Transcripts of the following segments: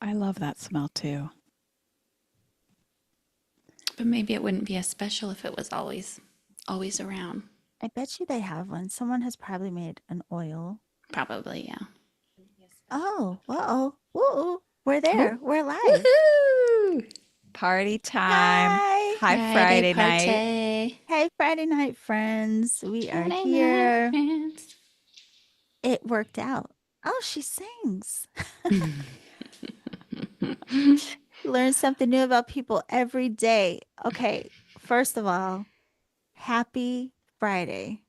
I love that smell too. But maybe it wouldn't be as special if it was always around. I bet you they have one. Someone has probably made an oil. Probably, yeah. Oh, whoa, whoa, we're Oh, there. We're live. woohoo! Party time. Hi. Hi, Friday Friday night. party. Hey, Friday night friends. We are Friday night here. friends. It worked out. Oh, she sings. Learn something new about people every day. Okay, first of all, happy Friday.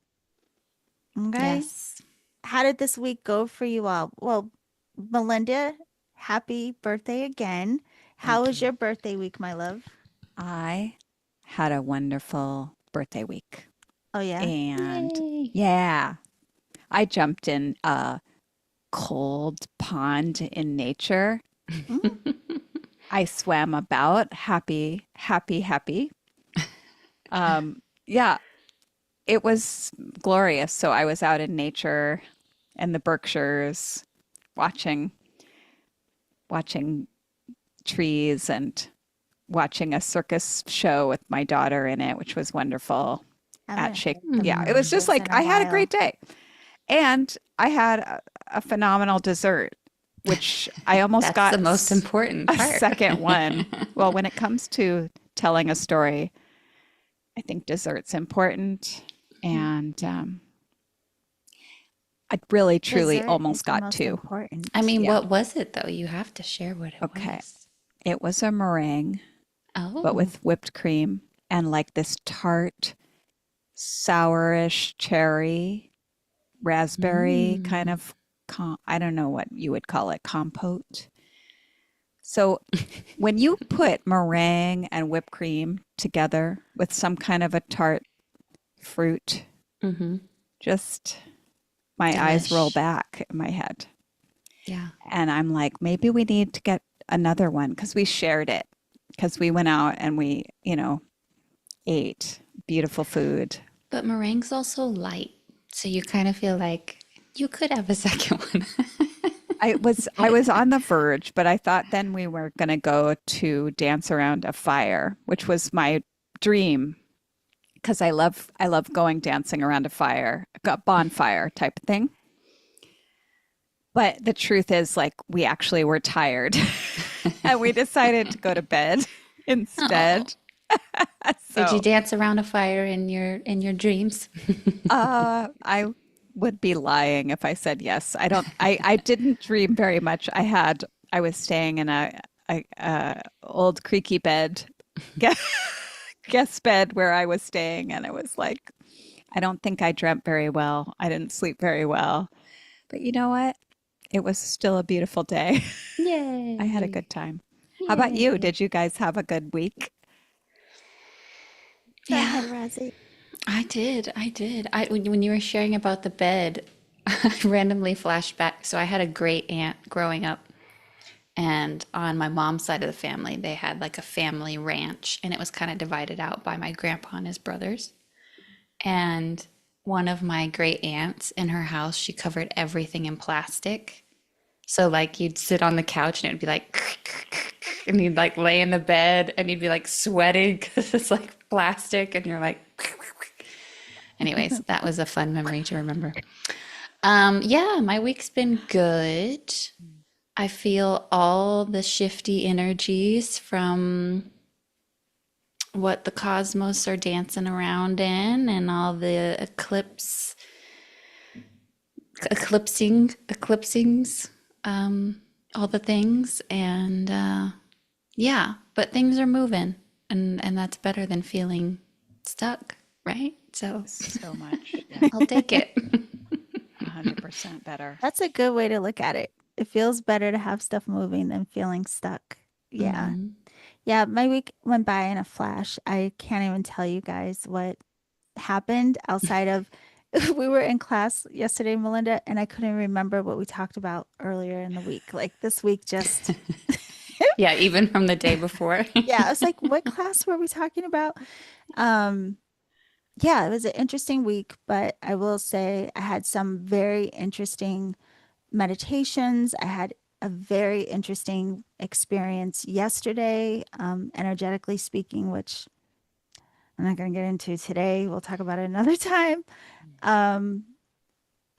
Okay. Yes. How did this week go for you all? Well, Melinda, happy birthday again. How Thank was you. your birthday week, my love? I had a wonderful birthday week. Oh, yeah. And Yay. yeah, I jumped in a cold pond in nature. Mm, I swam about, happy, happy, happy. Yeah, it was glorious. So I was out in nature in the Berkshires watching watching trees and watching a circus show with my daughter in it, which was wonderful at haven't Shake. heard the Yeah, it was just Berkshires like in a I had a while. great day. And I had a phenomenal dessert, which I almost That's the got most important a part. second one. Well, when it comes to telling a story, I think dessert's important. And I really, truly Dessert is almost the got most two. I important. mean, Yeah. what was it though? You have to share what it Okay. was. It was a meringue, but Oh. with whipped cream and like this tart, sourish cherry, raspberry kind Mm. of, I don't know what you would call it, compote. So when you put meringue and whipped cream together with some kind of a tart fruit, Mm-hmm. just my eyes roll Delish. back in my head. Yeah. And I'm like, maybe we need to get another one because we shared it because we went out and we ate beautiful food. But meringue's also light. So you kind of feel like you could have a second one. I was on the verge, but I thought then we were going to go to dance around a fire, which was my dream because I love going dancing around a fire, a bonfire type of thing. But the truth is like we actually were tired and we decided to go to bed Oh. instead. Did you So, dance around a fire in your dreams? I would be lying if I said yes. I didn't dream very much. I was staying in a old creaky bed, guest, guest bed where I was staying, and it was like, I don't think I dreamt very well. I didn't sleep very well. But you know what? It was still a beautiful day. I had a Yay. good time. How about you? Yay. Did you guys have a good week? Go Yeah, ahead, Rosie. I did. I did. When you were sharing about the bed, I randomly flashed back. So I had a great aunt growing up, and on my mom's side of the family, they had like a family ranch, and it was kind of divided out by my grandpa and his brothers. And one of my great aunts in her house, she covered everything in plastic. So like you'd sit on the couch and it would be like, and you'd like lay in the bed and you'd be like sweating because it's like plastic and you're like, anyways, that was a fun memory to remember. Yeah, my week's been good. I feel all the shifty energies from what the cosmos are dancing around in and all the eclipsings, all the things. And yeah, but things are moving and that's better than feeling stuck, right? So So much. Yeah, I'll take it. 100% better. That's a good way to look at it. It feels better to have stuff moving than feeling stuck. Yeah. Yeah, my week went by in a flash. I can't even tell you guys what happened outside of we were in class yesterday, Melinda, and I couldn't remember what we talked about earlier in the week. Like this week just Yeah, even from the day before. yeah, I was like, what class were we talking about? Um, yeah, it was an interesting week, but I will say I had some very interesting meditations. I had a very interesting experience yesterday, energetically speaking, which I'm not going to get into today. We'll talk about it another time. Um,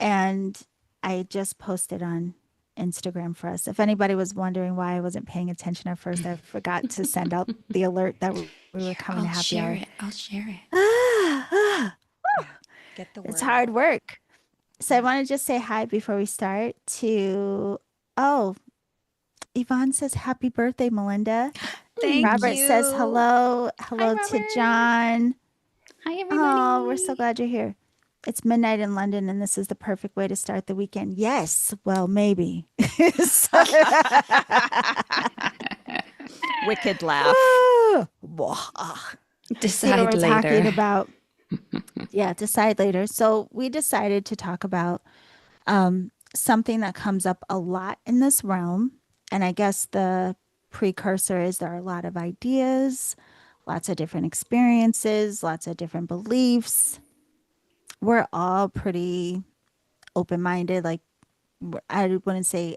and I just posted on Instagram for us. If anybody was wondering why I wasn't paying attention at first, I forgot to send out the alert that we were Here, coming to I'll happy share hour. it. I'll share it. Yeah. Get the It's word hard out. work. So I Yeah. want to just say hi before we start to, oh, Yvonne says happy birthday, Melinda. Thank Robert says you. hello. Hi, Hello to Robert. John. Hi, Oh, we're so everybody. glad you're here. It's midnight in London, and this is the perfect way to start the weekend. Yes, well, maybe. So- Wicked laugh. You know, Decide we're talking later. about, yeah, decide later. So we decided to talk about something that comes up a lot in this realm. And I guess the precursor is there are a lot of ideas, lots of different experiences, lots of different beliefs. We're all pretty open minded. Like, I wouldn't say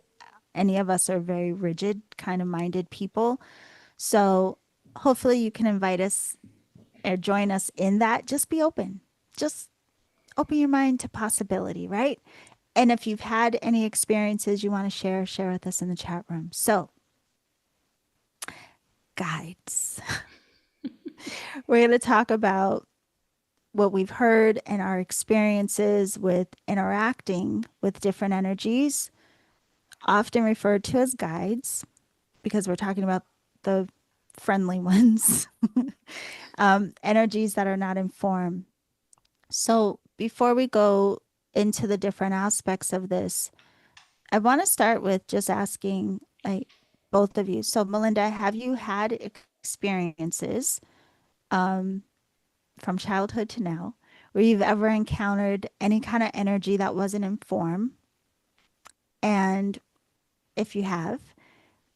any of us are very rigid kind of minded people. So hopefully you can invite us or join us in that. Just be open. Just open your mind to possibility, right? And if you've had any experiences you want to share, share with us in the chat room. So, guides. We're going to talk about what we've heard and our experiences with interacting with different energies, often referred to as guides, because we're talking about the friendly ones, energies that are not informed. So, before we go into the different aspects of this, I want to start with just asking, like, both of you. So, Melinda, have you had experiences from childhood to now where you've ever encountered any kind of energy that wasn't in form? And if you have,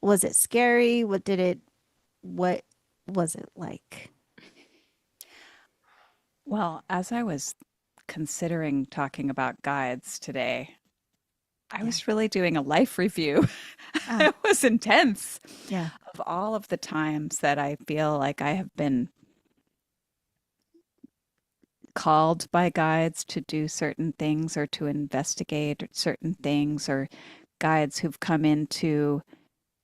was it scary? What was it like? Well, as I was considering talking about guides today, I Yeah. was really doing a life review. Oh, It was intense yeah. of all of the times that I feel like I have been called by guides to do certain things or to investigate certain things, or guides who've come in to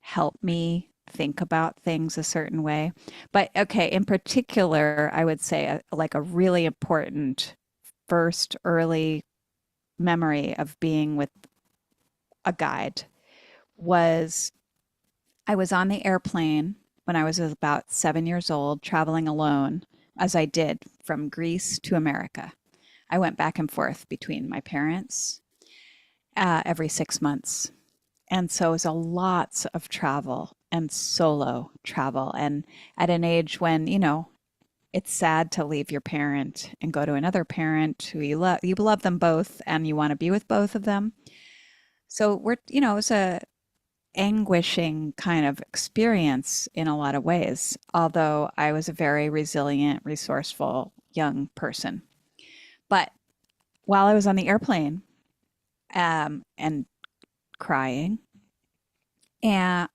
help me think about things a certain way. But okay, in particular, I would say like a really important first early memory of being with a guide was I was on the airplane when I was about 7 years old, traveling alone, as I did from Greece to America. I went back and forth between my parents every 6 months. And so it was a lots of travel and solo travel. And at an age when, it's sad to leave your parent and go to another parent who you love them both and you want to be with both of them. So it was a anguishing kind of experience in a lot of ways, although I was a very resilient, resourceful young person. But while I was on the airplane and crying, and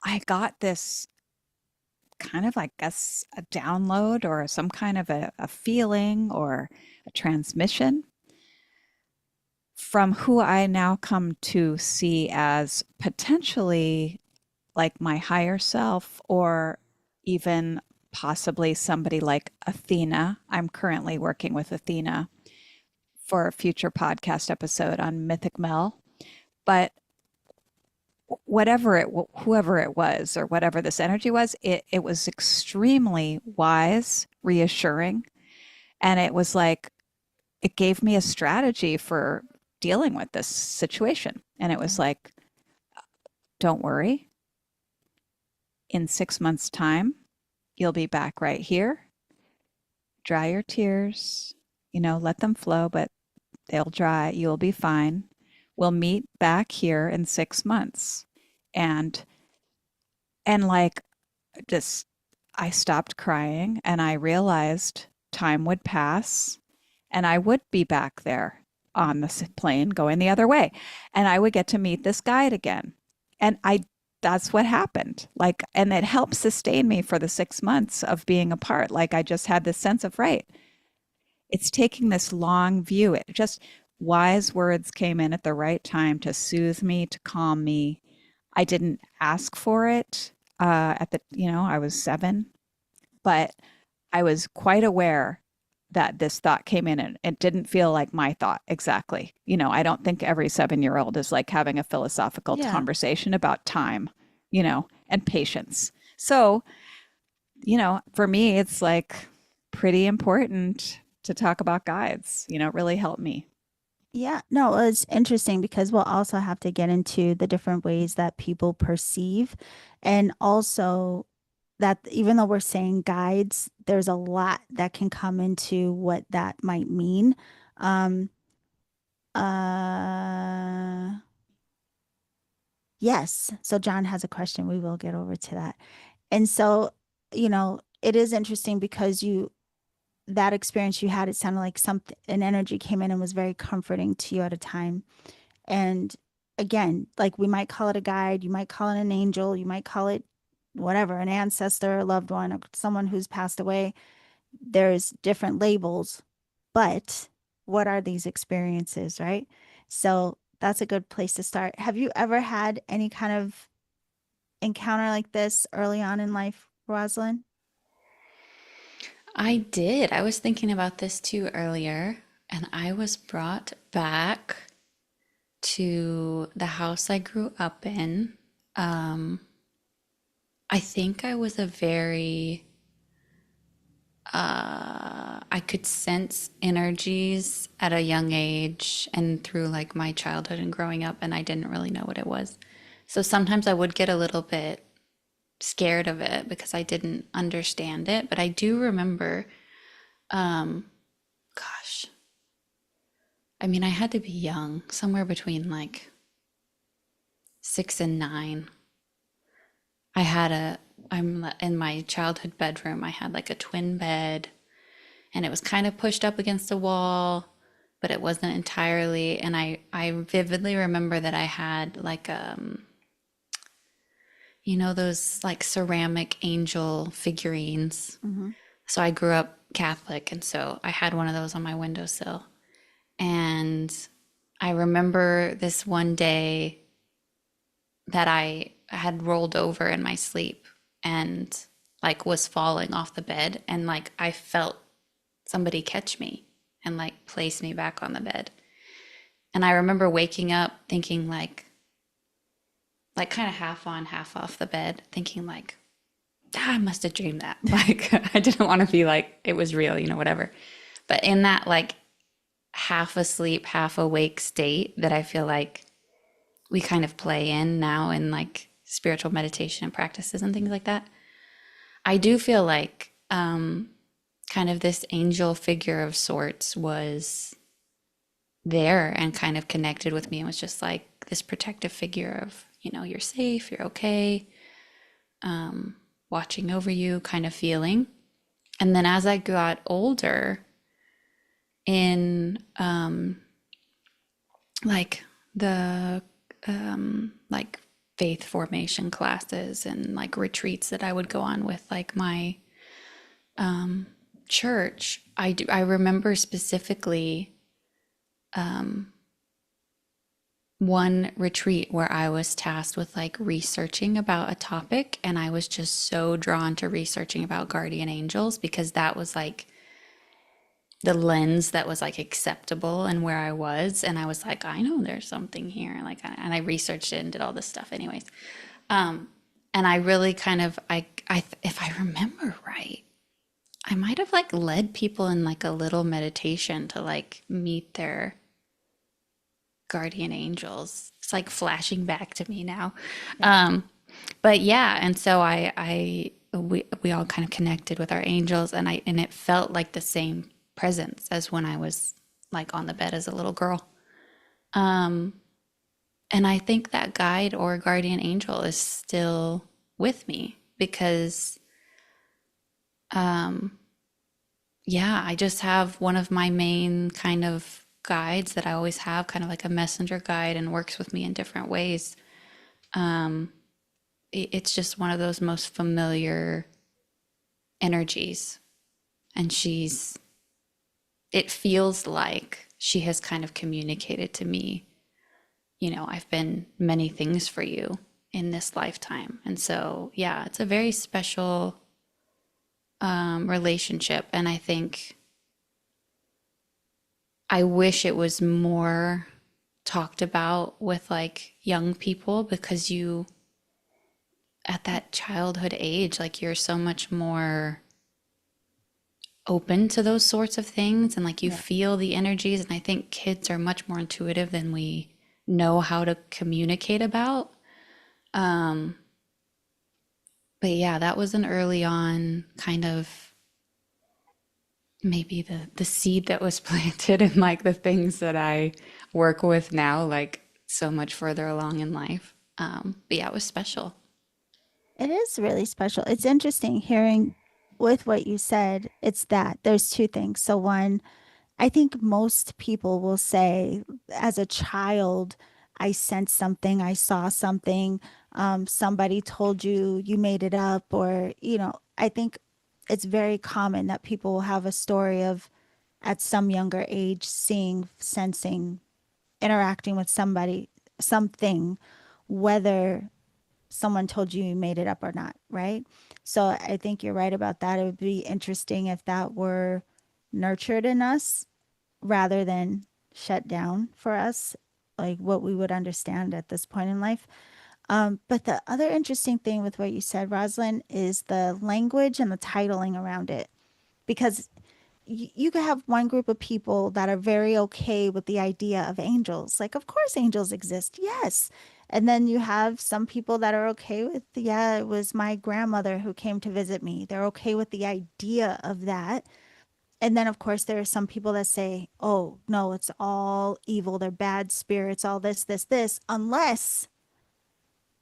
I got this kind of, I guess, a download or some kind of a feeling or a transmission from who I now come to see as potentially like my higher self, or even possibly somebody like Athena. I'm currently working with Athena for a future podcast episode on Mythic Mel. But whoever it was, or whatever this energy was, it was extremely wise, reassuring, and it was like it gave me a strategy for dealing with this situation. And it Yeah. was like, don't worry, in 6 months' time, you'll be back right here. Dry your tears, let them flow, but they'll dry. You'll be fine. We'll meet back here in 6 months. And like, just, I stopped crying and I realized time would pass and I would be back there on the plane going the other way. And I would get to meet this guide again. And that's what happened. Like, and it helped sustain me for the 6 months of being apart. Like, I just had this sense of, right, it's taking this long view. It just, wise words came in at the right time to soothe me, to calm me. I didn't ask for it I was 7, but I was quite aware that this thought came in and it didn't feel like my thought exactly. I don't think every 7-year-old is like having a philosophical Yeah. conversation about time, and patience. So, for me, it's like pretty important to talk about guides. It really helped me. Yeah, no, it's interesting because we'll also have to get into the different ways that people perceive, and also that even though we're saying guides, there's a lot that can come into what that might mean. Um, uh, yes. So John has a question. We will get over to that. And so, it is interesting because that experience you had, it sounded like something, an energy came in and was very comforting to you at a time. And again, like we might call it a guide, you might call it an angel, you might call it whatever, an ancestor, a loved one, or someone who's passed away. There's different labels, but what are these experiences, right? So that's a good place to start. Have you ever had any kind of encounter like this early on in life, Rosalind? I did. I was thinking about this too earlier, and I was brought back to the house I grew up in. Um, I think I was a very, I could sense energies at a young age and through like my childhood and growing up, and I didn't really know what it was. So sometimes I would get a little bit scared of it because I didn't understand it. But I do remember, gosh, I mean, I had to be young, somewhere between like 6 and 9. I had I'm in my childhood bedroom, I had like a twin bed and it was kind of pushed up against the wall, but it wasn't entirely. And I vividly remember that I had like, those like ceramic angel figurines. Hmm. So I grew up Catholic, and so I had one of those on my windowsill. And I remember this one day that I had rolled over in my sleep and like was falling off the bed, and like I felt somebody catch me and like place me back on the bed. And I remember waking up thinking like kind of half on, half off the bed, thinking like, I must have dreamed that. Like I didn't want to be like it was real, whatever. But in that like half asleep, half awake state that I feel like we kind of play in now in like spiritual meditation and practices and things like that. I do feel like kind of this angel figure of sorts was there and kind of connected with me and was just like this protective figure of, you're safe, you're okay, watching over you kind of feeling. And then as I got older in like the like faith formation classes and like retreats that I would go on with like my church, I remember specifically one retreat where I was tasked with like researching about a topic, and I was just so drawn to researching about guardian angels because that was like the lens that was like acceptable and where I was. And I was like, I know there's something here. Like, and I researched it and did all this stuff anyways. And I really kind of, if I remember right, I might have like led people in like a little meditation to like meet their guardian angels. It's like flashing back to me now. But yeah, and so we all kind of connected with our angels, and it felt like the same presence as when I was like on the bed as a little girl. And I think that guide or guardian angel is still with me because yeah, I just have one of my main kind of guides that I always have, kind of like a messenger guide, and works with me in different ways. It's just one of those most familiar energies. And it feels like she has kind of communicated to me, I've been many things for you in this lifetime. And so, yeah, it's a very special relationship. And I think I wish it was more talked about with like young people because at that childhood age, like you're so much more open to those sorts of things and like you Yeah. feel the energies. And I think kids are much more intuitive than we know how to communicate about. But yeah, that was an early on kind of maybe the seed that was planted in like the things that I work with now, like so much further along in life. But yeah, it was special. It is really special. It's interesting hearing with what you said. It's that there's two things. So, one, I think most people will say, as a child, I sensed something, I saw something, somebody told you, you made it up, or, I think it's very common that people will have a story of at some younger age seeing, sensing, interacting with somebody, something, whether someone told you you made it up or not, right? So I think you're right about that. It would be interesting if that were nurtured in us rather than shut down for us, like what we would understand at this point in life. But the other interesting thing with what you said, Rosalind, is the language and the titling around it. Because you could have one group of people that are very okay with the idea of angels. Like, of course, angels exist. Yes. And then you have some people that are okay with, yeah, it was my grandmother who came to visit me. They're okay with the idea of that. And then, of course, there are some people that say, oh, no, it's all evil. They're bad spirits, all this, unless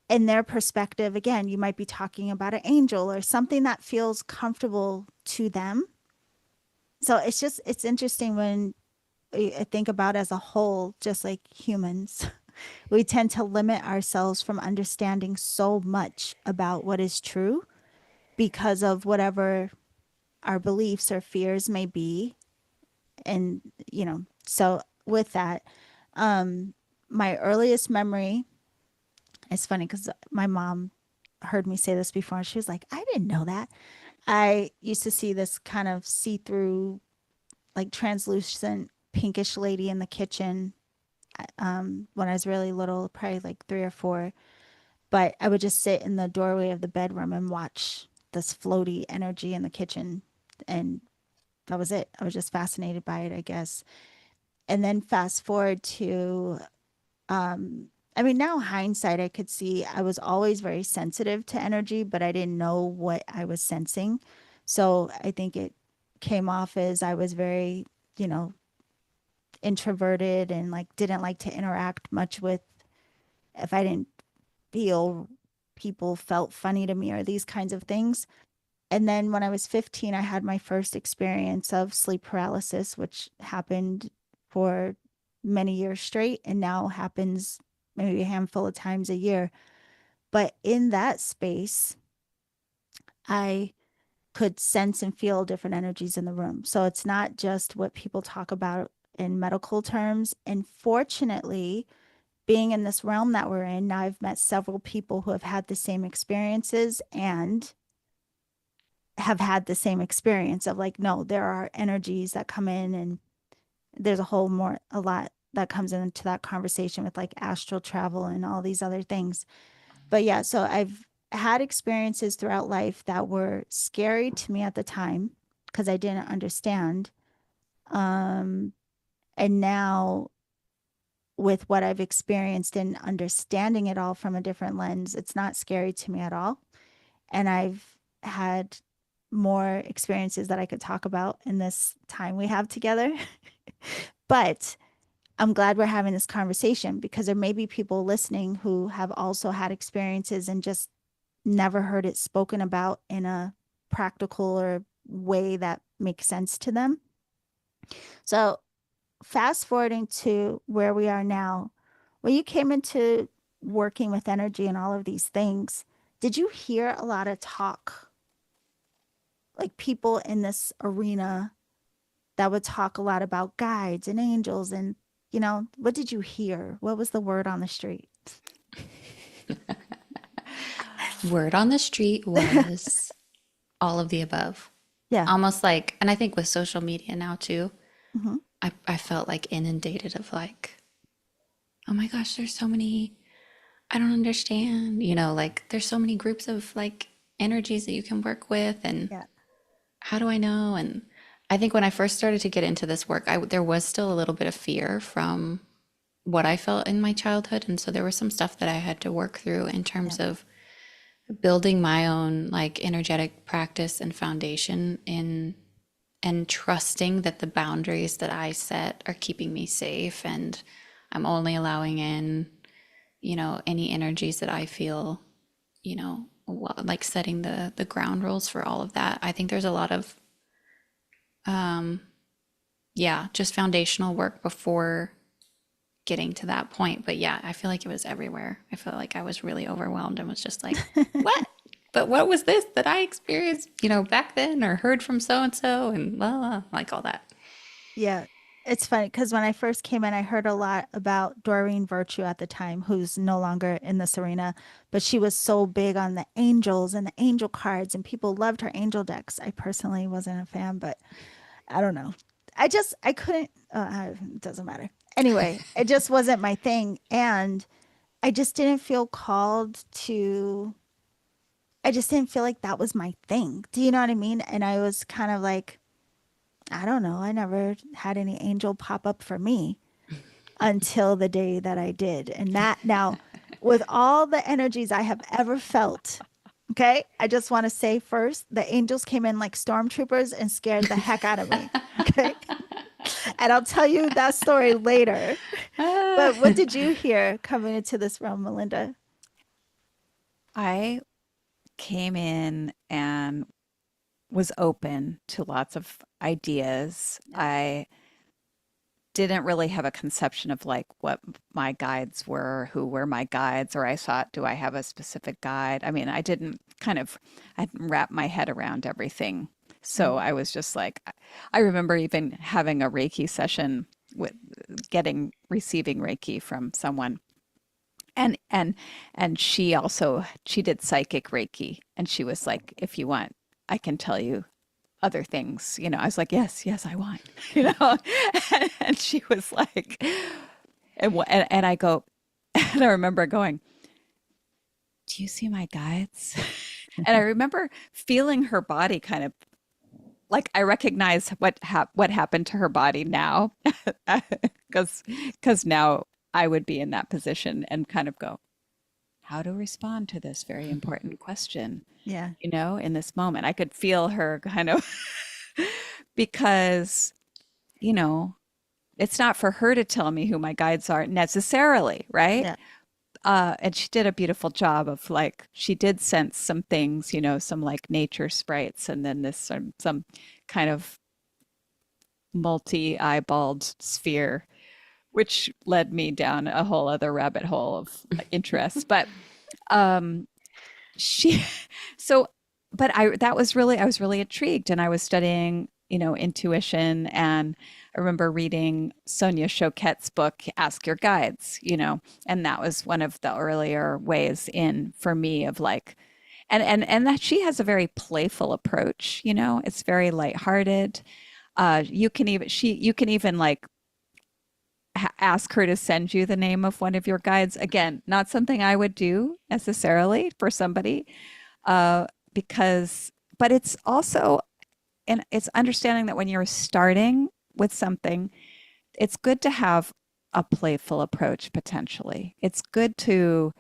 in their perspective, again, you might be talking about an angel or something that feels comfortable to them. So it's interesting when I think about as a whole, just like humans, we tend to limit ourselves from understanding so much about what is true because of whatever our beliefs or fears may be. And, so with that, my earliest memory, it's funny because my mom heard me say this before and she was like, I didn't know that. I used to see this kind of see through, like translucent pinkish lady in the kitchen when I was really little, probably like 3 or 4. But I would just sit in the doorway of the bedroom and watch this floaty energy in the kitchen. And that was it. I was just fascinated by it, I guess. And then fast forward to, I mean, now hindsight, I could see I was always very sensitive to energy, but I didn't know what I was sensing. So I think it came off as I was very, you know, introverted and like didn't like to interact much with if I didn't feel people felt funny to me or these kinds of things. And then when I was 15, I had my first experience of sleep paralysis, which happened for many years straight and now happens maybe a handful of times a year. But in that space, I could sense and feel different energies in the room. So it's not just what people talk about in medical terms. And fortunately, being in this realm that we're in, now I've met several people who have had the same experiences and have had the same experience of like, no, there are energies that come in and there's a lot that comes into that conversation with like astral travel and all these other things. But yeah, so I've had experiences throughout life that were scary to me at the time because I didn't understand. Um, and now with what I've experienced and understanding it all from a different lens, it's not scary to me at all. And I've had more experiences that I could talk about in this time we have together. But I'm glad we're having this conversation because there may be people listening who have also had experiences and just never heard it spoken about in a practical or way that makes sense to them. So, fast forwarding to where we are now, when you came into working with energy and all of these things, did you hear a lot of talk, like people in this arena that would talk a lot about guides and angels and, what did you hear? What was the word on the street? Word on the street was all of the above. Yeah. Almost like, and I think with social media now too, Hmm. I felt like inundated of like, oh my gosh, there's so many, I don't understand. Like there's so many groups of like energies that you can work with, and Yeah. how do I know? And I think when I first started to get into this work, there was still a little bit of fear from what I felt in my childhood. And so there was some stuff that I had to work through in Yeah. terms of building my own like energetic practice and foundation and trusting that the boundaries that I set are keeping me safe, and I'm only allowing in, any energies that I feel, like setting the ground rules for all of that. I think there's a lot of yeah, just foundational work before getting to that point. But yeah, I feel like it was everywhere. I felt like I was really overwhelmed and was just like, what? But what was this that I experienced, back then, or heard from so and so, and blah, blah, like all that. Yeah. It's funny because when I first came in, I heard a lot about Doreen Virtue at the time, who's no longer in this arena, but she was so big on the angels and the angel cards, and people loved her angel decks. I personally wasn't a fan, but I don't know. I couldn't, it doesn't matter. Anyway, it just wasn't my thing. And I just didn't feel called to, I just didn't feel like that was my thing. Do you know what I mean? And I was kind of like, I don't know. I never had any angel pop up for me until the day that I did. And that now, with all the energies I have ever felt, okay, I just want to say first, the angels came in like stormtroopers and scared the heck out of me. Okay. And I'll tell you that story later. But what did you hear coming into this realm, Melinda? I came in and was open to lots of ideas. Yeah. I didn't really have a conception of like what my guides were, who were my guides, or I thought, do I have a specific guide? I mean, I didn't wrap my head around everything. So Mm. I was just like, I remember even having a Reiki session with receiving Reiki from someone. And she did psychic Reiki, and she was like, if you want, I can tell you other things. I was like, yes, yes, I want, you know. And she was like, and I go, and I remember going, do you see my guides? And I remember feeling her body kind of like I recognize what happened to her body now, because now I would be in that position and kind of go, how to respond to this very important question, Yeah. in this moment. I could feel her kind of because, you know, it's not for her to tell me who my guides are necessarily, right? Yeah. And she did a beautiful job of like, she did sense some things, some like nature sprites, and then this some kind of multi-eyeballed sphere, which led me down a whole other rabbit hole of interest. But um, she, so, but I was really intrigued, and I was studying, intuition. And I remember reading Sonia Choquette's book, Ask Your Guides, and that was one of the earlier ways in for me of like, and that she has a very playful approach, it's very lighthearted. You can even like ask her to send you the name of one of your guides. Again, not something I would do necessarily for somebody, because, but it's also, and it's understanding that when you're starting with something, it's good to have a playful approach potentially. It's good to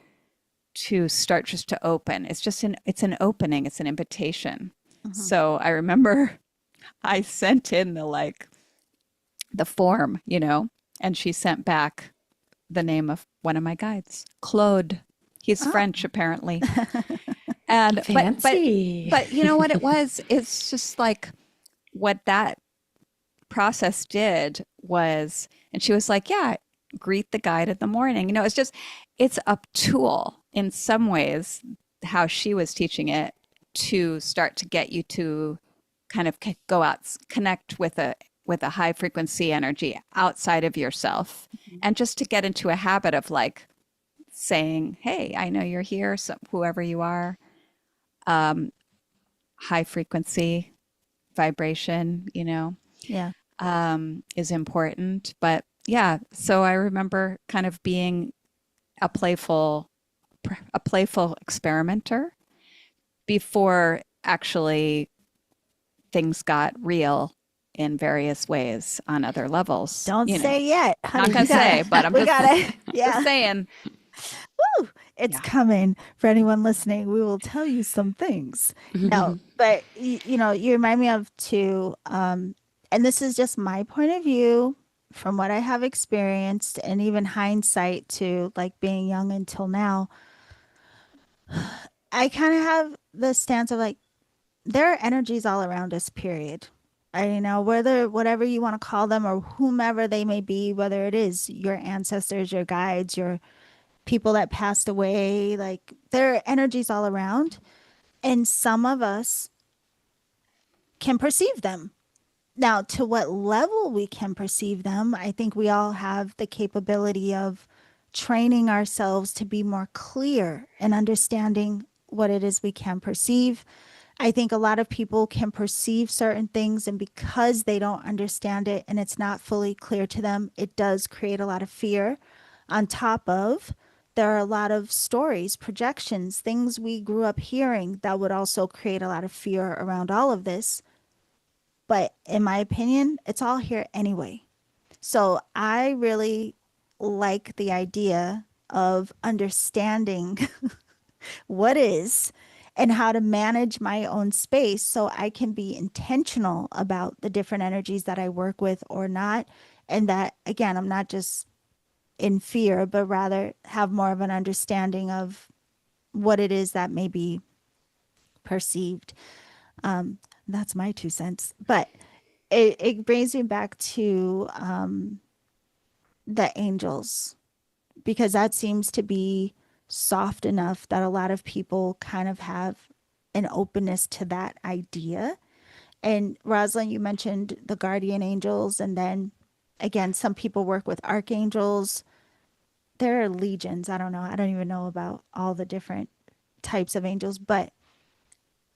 start just to open. It's an opening, it's an invitation. Hmm. So I remember I sent in the form, and she sent back the name of one of my guides, Claude. He's Oh. French apparently. And Fancy. but you know what it was? It's just like what that process did was, and she was like, yeah, greet the guide in the morning. It's just, it's a tool in some ways, how she was teaching it, to start to get you to kind of go out, connect with a high frequency energy outside of yourself, and just to get into a habit of like saying, hey, I know you're here, so whoever you are. High frequency vibration, Yeah. is important. But yeah, so I remember kind of being a playful experimenter before actually things got real in various ways on other levels. Don't say yet, Not honey. gonna say, but I'm We just gotta, just yeah. saying. Woo! It's Yeah. coming. For anyone listening, we will tell you some things. No, but you remind me of too, and this is just my point of view from what I have experienced and even hindsight to like being young until now. I kind of have the stance of like there are energies all around us, period. Whether whatever you want to call them or whomever they may be, whether it is your ancestors, your guides, your people that passed away, like there are energies all around. And some of us can perceive them. Now, to what level we can perceive them, I think we all have the capability of training ourselves to be more clear and understanding what it is we can perceive. I think a lot of people can perceive certain things, and because they don't understand it and it's not fully clear to them, it does create a lot of fear. On top of, there are a lot of stories, projections, things we grew up hearing that would also create a lot of fear around all of this. But in my opinion, it's all here anyway. So I really like the idea of understanding what is and how to manage my own space so I can be intentional about the different energies that I work with or not. And that, again, I'm not just in fear, but rather have more of an understanding of what it is that may be perceived. That's my 2 cents. But it brings me back to the angels, because that seems to be soft enough that a lot of people kind of have an openness to that idea. And Rosalind, you mentioned the guardian angels, and then again, some people work with archangels. There are legions. I don't know. I don't even know about all the different types of angels, but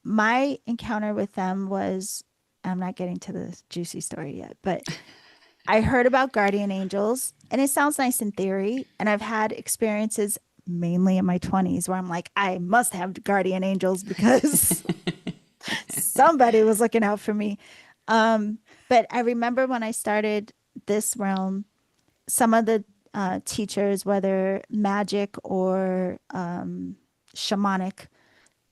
my encounter with them was, I'm not getting to the juicy story yet, but I heard about guardian angels and it sounds nice in theory. And I've had experiences mainly in my 20s where I'm like, I must have guardian angels because somebody was looking out for me. But I remember when I started this realm, some of the teachers, whether magic or shamanic,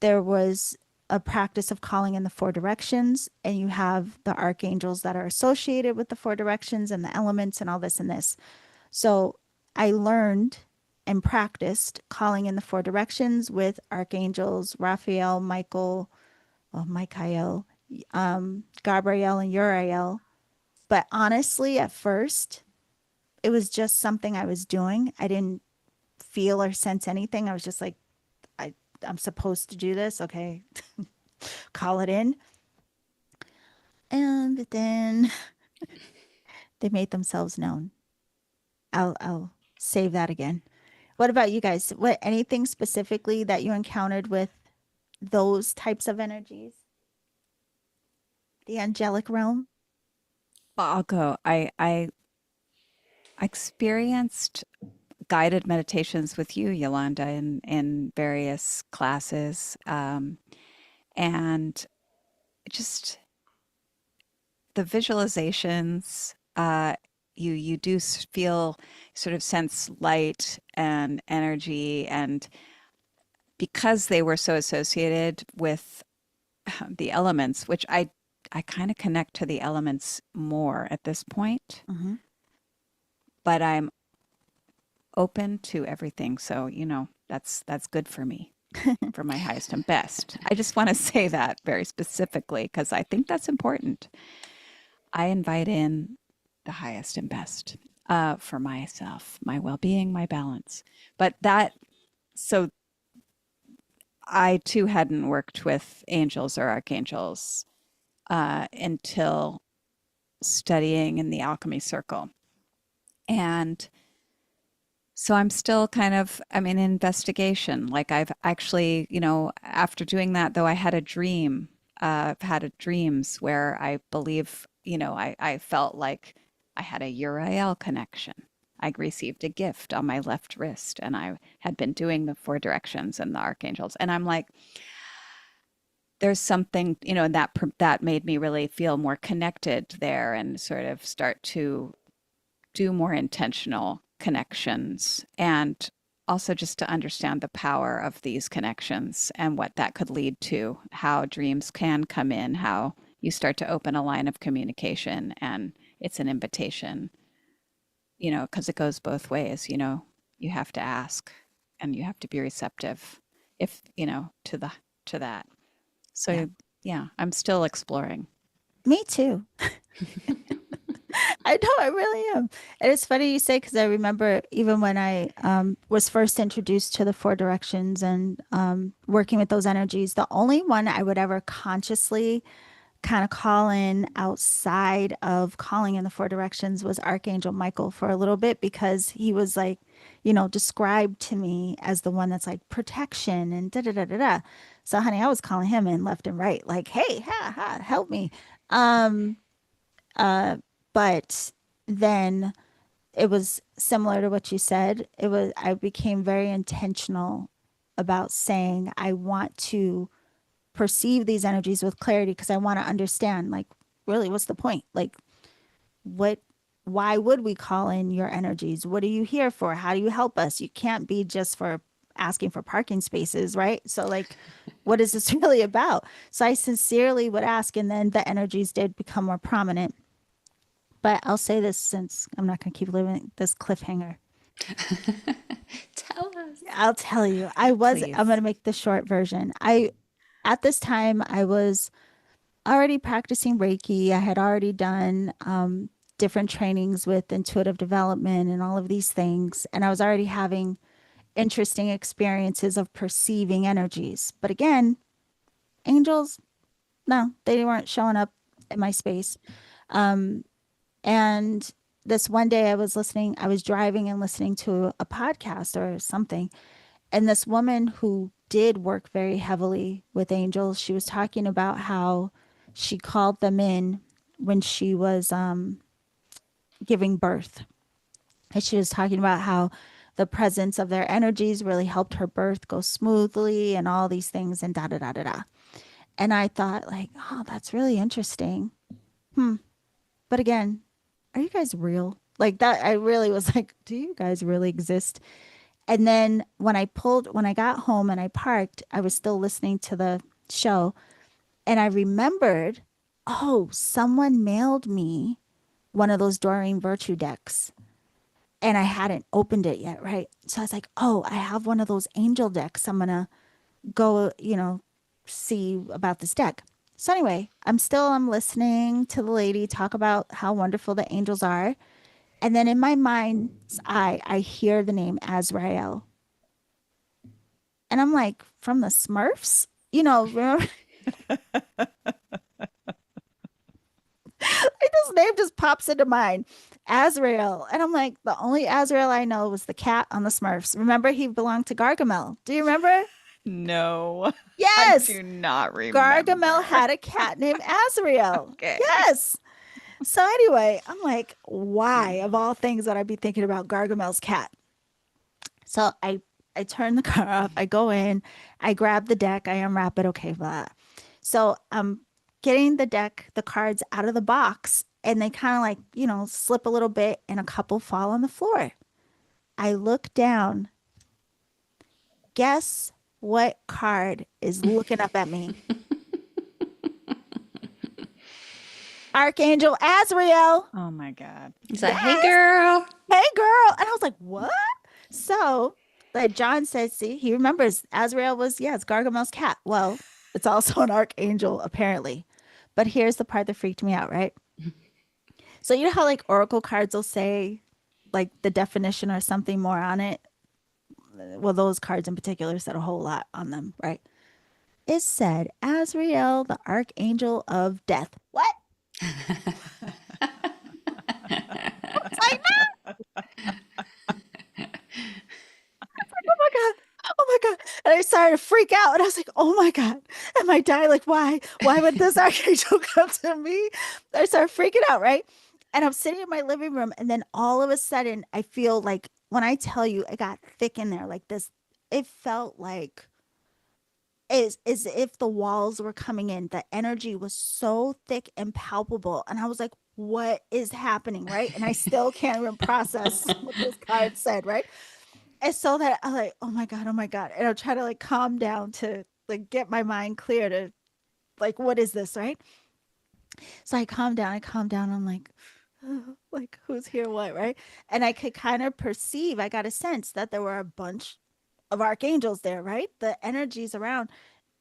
there was a practice of calling in the four directions, and you have the archangels that are associated with the four directions and the elements and all this and this. So I learned and practiced calling in the four directions with archangels Raphael, Michael, Gabriel, and Uriel. But honestly, at first, it was just something I was doing. I didn't feel or sense anything. I was just like, I'm supposed to do this. Okay, call it in. And then they made themselves known. I'll save that again. What about you guys? What anything specifically that you encountered with those types of energies? The angelic realm? I'll go. I experienced guided meditations with you, Yolanda, in various classes, and just the visualizations. You do feel, sort of sense light and energy, and because they were so associated with the elements, which I kind of connect to the elements more at this point, Mm-hmm. but I'm open to everything. So, that's good for me, for my highest and best. I just want to say that very specifically because I think that's important. I invite in the highest and best. for myself, my well-being, my balance. But that, so I too hadn't worked with angels or archangels until studying in the alchemy circle. And so I'm still kind of, I'm in investigation. Like I've actually, after doing that, though, I had a dream. I've had a dreams where I believe, I felt like I had a Uriel connection. I received a gift on my left wrist, and I had been doing the four directions and the archangels. And I'm like, there's something, that made me really feel more connected there and sort of start to do more intentional connections, and also just to understand the power of these connections and what that could lead to, how dreams can come in, how you start to open a line of communication and it's an invitation, because it goes both ways, you have to ask and you have to be receptive if, to that. Yeah. So yeah, I'm still exploring. Me too. I know, I really am. And it's funny you say, because I remember even when I was first introduced to the four directions and working with those energies, the only one I would ever consciously kind of call in outside of calling in the four directions was Archangel Michael for a little bit, because he was like, described to me as the one that's like protection and da da da da da. So, honey, I was calling him in left and right, like, hey, ha, ha, help me. Um, uh, but then it was similar to what you said. I became very intentional about saying, I want to perceive these energies with clarity because I want to understand, like, really, what's the point? Like, what, why would we call in your energies? What are you here for? How do you help us? You can't be just for asking for parking spaces, right? So, like, what is this really about? So, I sincerely would ask, and then the energies did become more prominent. But I'll say this, since I'm not going to keep living this cliffhanger. Tell us. I'll tell you, Please. I'm going to make the short version. At this time, I was already practicing Reiki. I had already done different trainings with intuitive development and all of these things. And I was already having interesting experiences of perceiving energies. But again, angels, no, they weren't showing up in my space. And this one day I was driving and listening to a podcast or something. And this woman who did work very heavily with angels, she was talking about how she called them in when she was giving birth. And she was talking about how the presence of their energies really helped her birth go smoothly and all these things and da da da da da. And I thought, like, oh, that's really interesting. But again, are you guys real? Like that, I really was like, do you guys really exist? And then when I got home and I parked, I was still listening to the show, and I remembered, oh, someone mailed me one of those Doreen Virtue decks and I hadn't opened it yet, right? So I was like, oh, I have one of those angel decks. I'm going to go, see about this deck. So anyway, I'm listening to the lady talk about how wonderful the angels are. And then in my mind's eye, I hear the name Azrael. And I'm like, from the Smurfs? Remember? Like, this name just pops into mind. Azrael. And I'm like, the only Azrael I know was the cat on the Smurfs. Remember, he belonged to Gargamel. Do you remember? No, I Yes. do not remember. Gargamel had a cat named Azrael. Okay. Yes. So anyway, I'm like, why of all things would I be thinking about Gargamel's cat? So I turn the car off. I go in. I grab the deck. I unwrap it. Okay, blah. So I'm getting the cards out of the box, and they kind of like, slip a little bit, and a couple fall on the floor. I look down. Guess what card is looking up at me? Archangel Azrael. Oh my God. He's like, hey, girl. Hey, girl. And I was like, what? So, like John said, see, he remembers Azrael was, it's Gargamel's cat. Well, it's also an archangel, apparently. But here's the part that freaked me out, right? So, you know how like oracle cards will say like the definition or something more on it. Well, those cards in particular said a whole lot on them, right? It said Azrael, the archangel of death. What? It's like, oh my God. Oh my God. And I started to freak out. And I was like, oh my God. Am I dying? Like, why? Why would this archangel come to me? I started freaking out, right? And I'm sitting in my living room. And then all of a sudden, I feel like when I tell you it got thick in there like this, it felt like as if the walls were coming in. The energy was so thick and palpable. And I was like, what is happening? Right. And I still can't even process what this card said, right? And so that I'm like, oh my God, oh my God. And I'm trying to like calm down to like get my mind clear to like, what is this? Right. So I calm down, I'm like, like who's here, what, right? And I could kind of perceive, I got a sense that there were a bunch of archangels there, right? The energies around.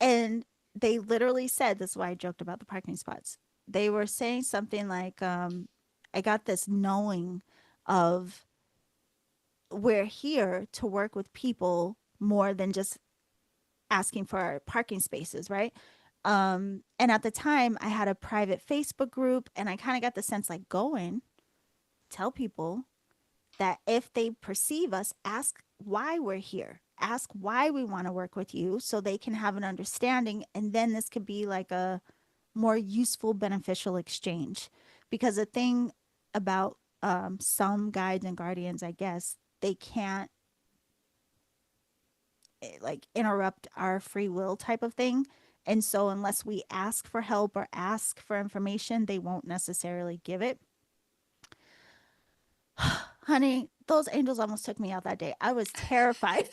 And they literally said, this is why I joked about the parking spots. They were saying something like, I got this knowing of we're here to work with people more than just asking for our parking spaces, right? And at the time I had a private Facebook group and I kind of got the sense like go in, tell people that if they perceive us, ask why we're here. Ask why we want to work with you so they can have an understanding. And then this could be like a more useful, beneficial exchange. Because the thing about some guides and guardians, I guess, they can't like interrupt our free will type of thing. And so, unless we ask for help or ask for information, they won't necessarily give it. Honey, those angels almost took me out that day. I was terrified.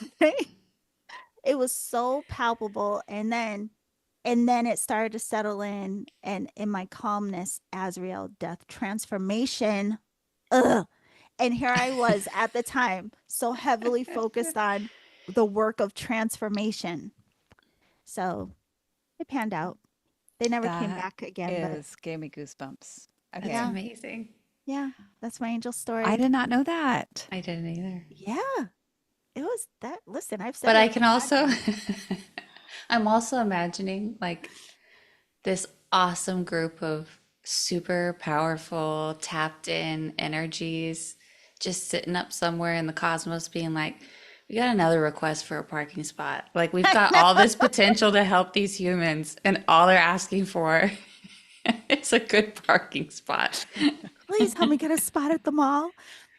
It was so palpable. And then it started to settle in. And in my calmness, Azrael, death, transformation. Ugh. And here I was at the time, so heavily focused on the work of transformation. So it panned out. They never came That back again, but is gave me goosebumps. That's Okay. yeah, amazing. yeah, that's my angel I story. did not know that. I didn't either. Yeah, it was that. Listen, I've said But it I on can the also, podcast. I'm also imagining like this awesome group of super powerful, tapped in energies just sitting up somewhere in the cosmos being like, we got another request for a parking spot. Like, we've got all this potential to help these humans, and all they're asking for is a good parking spot. Please help me get a spot at the mall.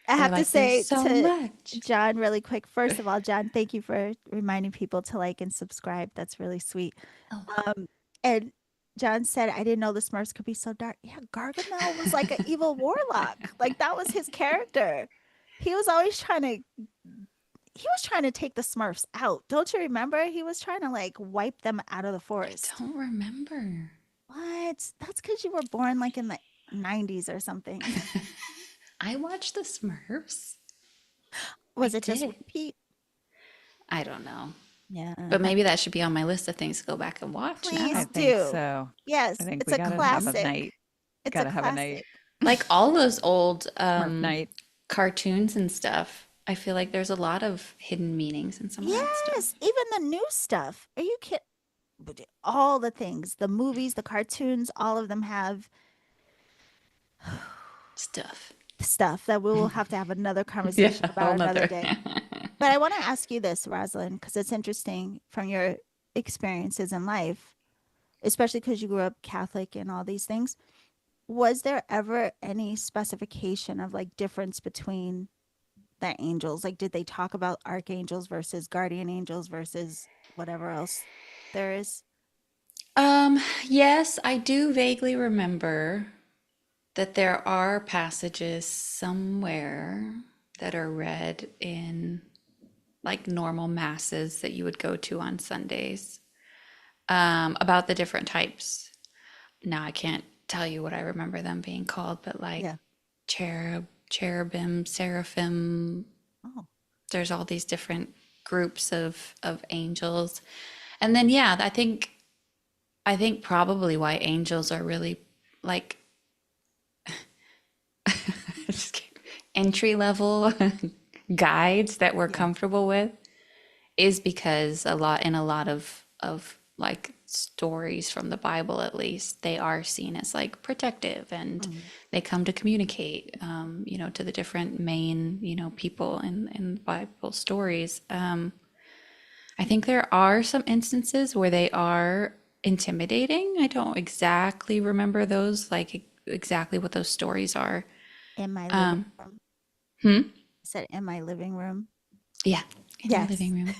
I They're have to like, there's say so to much. John really quick. First of all, John, thank you for reminding people to like and subscribe. That's really sweet. Oh, And John said, I didn't know the Smurfs could be so dark. Yeah, Gargamel was like an evil warlock. Like that was his character. He was always trying to take the Smurfs out. Don't you remember? He was trying to like wipe them out of the I forest. don't remember. What? That's because you were born like in the 90s or something. I watched the Smurfs. I Was it just did. repeat? I don't know. Yeah. But maybe that should be on my list of things to go back and watch Please I now. think do. so. I Yes, think it's we a gotta have a classic. night. It's a Gotta have a night. classic. Like all those old Smurf night. cartoons and stuff, I feel like there's a lot of hidden meanings in some of that stuff. Yes, even the new stuff. Are you kidding? All the things, the movies, the cartoons, all of them have Stuff. stuff that we will have to have another Yeah, conversation a whole about another nother. day. But I want to ask you this, Rosalind, because it's interesting from your experiences in life, especially because you grew up Catholic and all these things. Was there ever any specification of like difference between the angels? Like, did they talk about archangels versus guardian angels versus whatever else there is? Yes, I do vaguely remember that there are passages somewhere that are read in like normal masses that you would go to on Sundays, about the different types. Now I can't tell you what I remember them being called, but like Yeah. cherubim, seraphim. Oh, There's all these different groups of angels, and then yeah, I think probably why angels are really like just kidding. entry level guides that we're Yeah. comfortable with is because a lot of like stories from the Bible, at least, they are seen as like protective, and Mm. they come to communicate, to the different main, people in the Bible stories. I think there are some instances where they are intimidating. I don't exactly remember those, like exactly what those stories are. In my living Um, room. hmm? I said in my living room. Yeah, in your Yes. living room.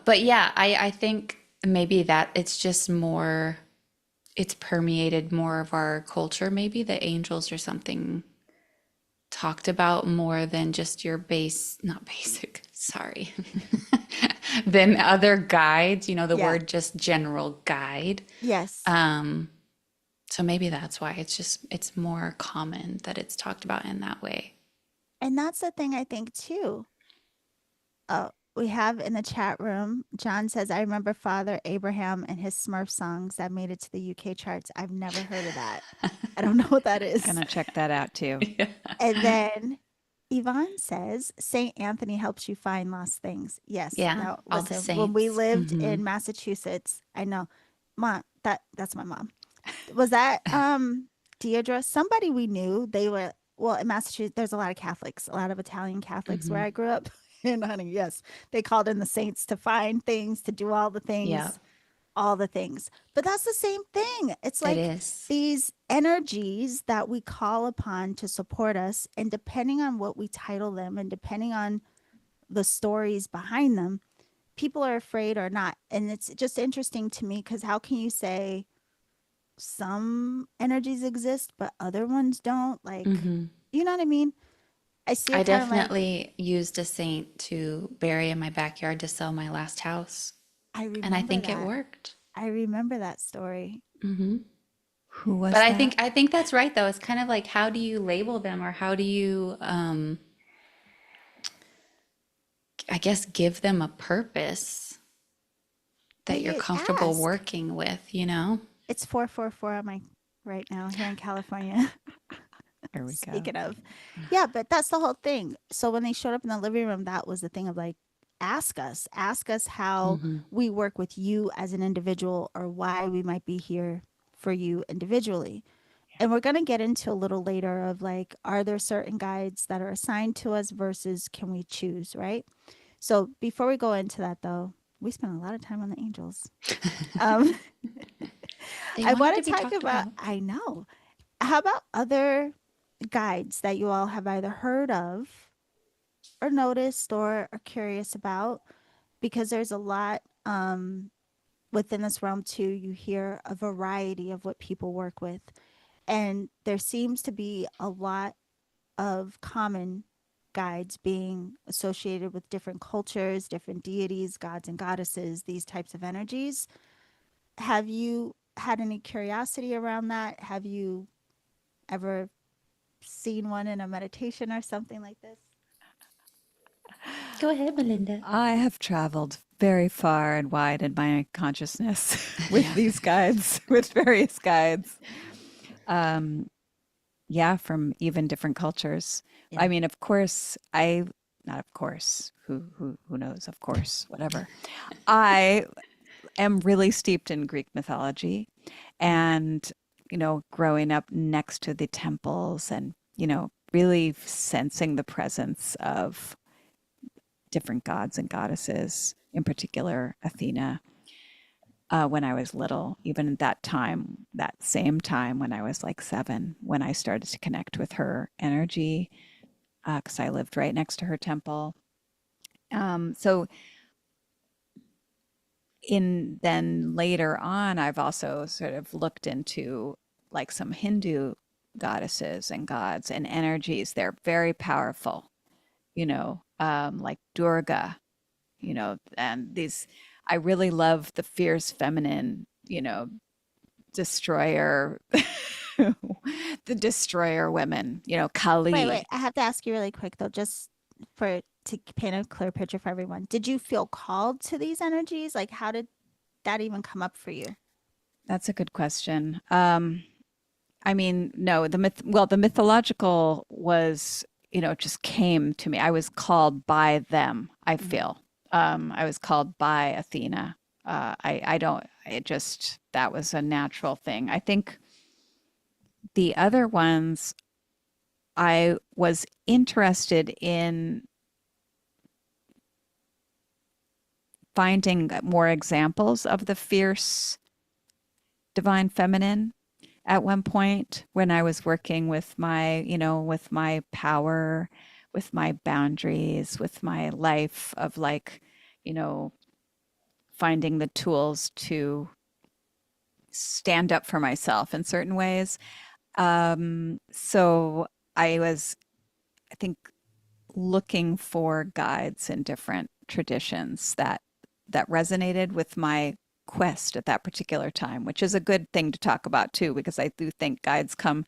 But yeah, I think maybe that it's just more, it's permeated more of our culture. Maybe the angels or something talked about more than just your not basic, sorry, than other guides, the Yeah. word just general guide. Yes. Um, so maybe that's why it's more common that it's talked about in that way. And that's the thing I think too. We have in the chat room, John says, I remember Father Abraham and his Smurf songs that made it to the UK charts. I've never heard of that. I don't know what that is. Gonna check that out too. Yeah. And then Yvonne says, St. Anthony helps you find lost things. Yes. Yeah, Now, all the listen, when we saints. lived Hmm. in Massachusetts, I know, mom, that's my mom. Was that Deidre? Somebody we knew, they were, well, in Massachusetts, there's a lot of Catholics, a lot of Italian Catholics where Hmm. I grew up. And honey, yes, they called in the saints to find things, to do Yeah, all the things. But that's the same thing. It's it like is. these energies that we call upon to support us, and depending on what we title them and depending on the stories behind them, people are afraid or not. And it's just interesting to me because how can you say some energies exist but other ones don't? Like, Hmm. you know what I mean? I see I it kind of like, definitely used a saint to bury in my backyard to sell my last house, I and I remember think it that. worked. I remember that story. Hmm. Who But was I that? think I think that's right though. It's kind of like, how do you label them, or how do you, I guess, give them a purpose But that you're you comfortable ask. working with? It's 444 on my right now here in California. Here we go. Speaking of, yeah, but that's the whole thing. So when they showed up in the living room, that was the thing of like, ask us how Hmm. we work with you as an individual or why we might be here for you individually. And we're going to get into a little later of like, are there certain guides that are assigned to us versus can we choose, right? So before we go into that though, we spent a lot of time on the angels. Um, They I wanted want to to be talk talked about, about. I know. How about other guides that you all have either heard of or noticed or are curious about? Because there's a lot within this realm too. You hear a variety of what people work with. And there seems to be a lot of common guides being associated with different cultures, different deities, gods and goddesses, these types of energies. Have you had any curiosity around that? Have you ever seen one in a meditation or something like this? Go ahead, Melinda. I have traveled very far and wide in my consciousness with Yeah. these guides, with various guides. Um, yeah, from even different cultures. Yeah. I mean, of course, I not of course. Who knows? Of course, whatever. I am really steeped in Greek mythology, Mm. and growing up next to the temples, and really sensing the presence of different gods and goddesses, in particular Athena, when I was little, even at that time, that same time when I was like 7, when I started to connect with her energy, because I lived right next to her temple. So in then later on, I've also sort of looked into like some Hindu goddesses and gods and energies. They're very powerful, like Durga, and these, I really love the fierce feminine, destroyer, the destroyer women, Wait, wait. Kali. I have to ask you really quick though, just for to paint a clear picture for everyone. Did you feel called to these energies? Like, how did that even come up for you? That's a good question. I mean, no, the mythological was just came to me. I was called by them, I Mhm. feel. I was called by Athena. I don't, it just, that was a natural thing. I think the other ones, I was interested in finding more examples of the fierce divine feminine at one point when I was working with with my power, with my boundaries, with my life of like, you know, finding the tools to stand up for myself in certain ways. So I was, I think, looking for guides in different traditions that resonated with my quest at that particular time, which is a good thing to talk about too, because I do think guides come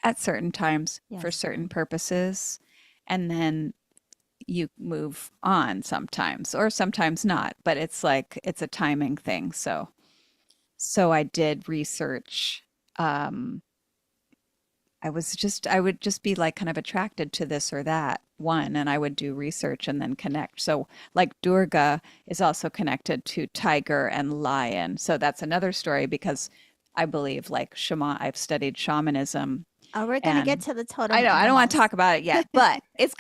at certain times for Yes. certain purposes, and then you move on sometimes, or sometimes not. But it's like it's a timing thing. So I did research. Um, I would just be like kind of attracted to this or that one, and I would do research and then connect. So, like Durga is also connected to tiger and lion. So that's another story because I believe like I've studied shamanism, Oh, we're gonna get and to the I totem know I don't want to animals. talk about it yet, but it's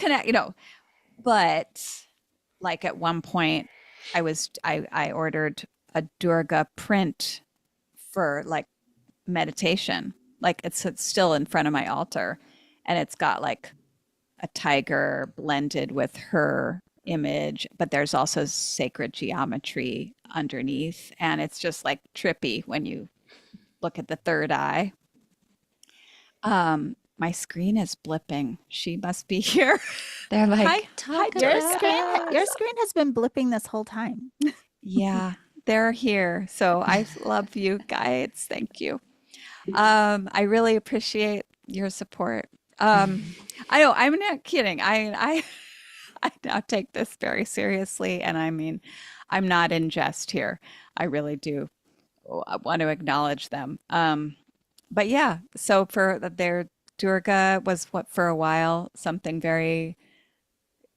but like at one point I ordered a Durga print for like meditation. Like it's still in front of my altar, and it's got like a tiger blended with her image, but there's also sacred geometry underneath, and it's just like trippy when you look at the third eye. My screen is blipping. She must be here. They're Hi, like, hi, talk Your Durga. about screen, your us. screen has been blipping this whole time. Yeah, they're here. So I love you guys. Thank you. I really appreciate your support. I know I'm not kidding. I now take this very seriously, and I mean, I'm not in jest here. I really do want to acknowledge them. But yeah, so for their Durga was what for a while something very,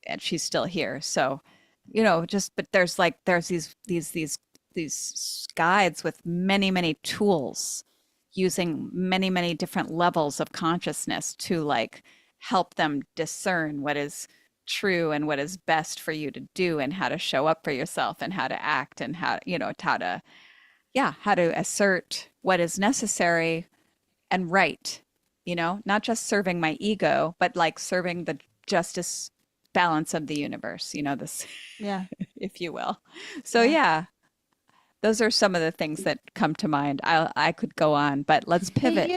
and she's still here. So, just but there's these guides with many tools using many different levels of consciousness to like help them discern what is true and what is best for you to do and how to show up for yourself and how to act and how to how to assert what is necessary and right, not just serving my ego, but like serving the justice balance of the universe, this, Yeah, if you will. So yeah. yeah, those are some of the things that come to mind. I could go on, but let's But pivot.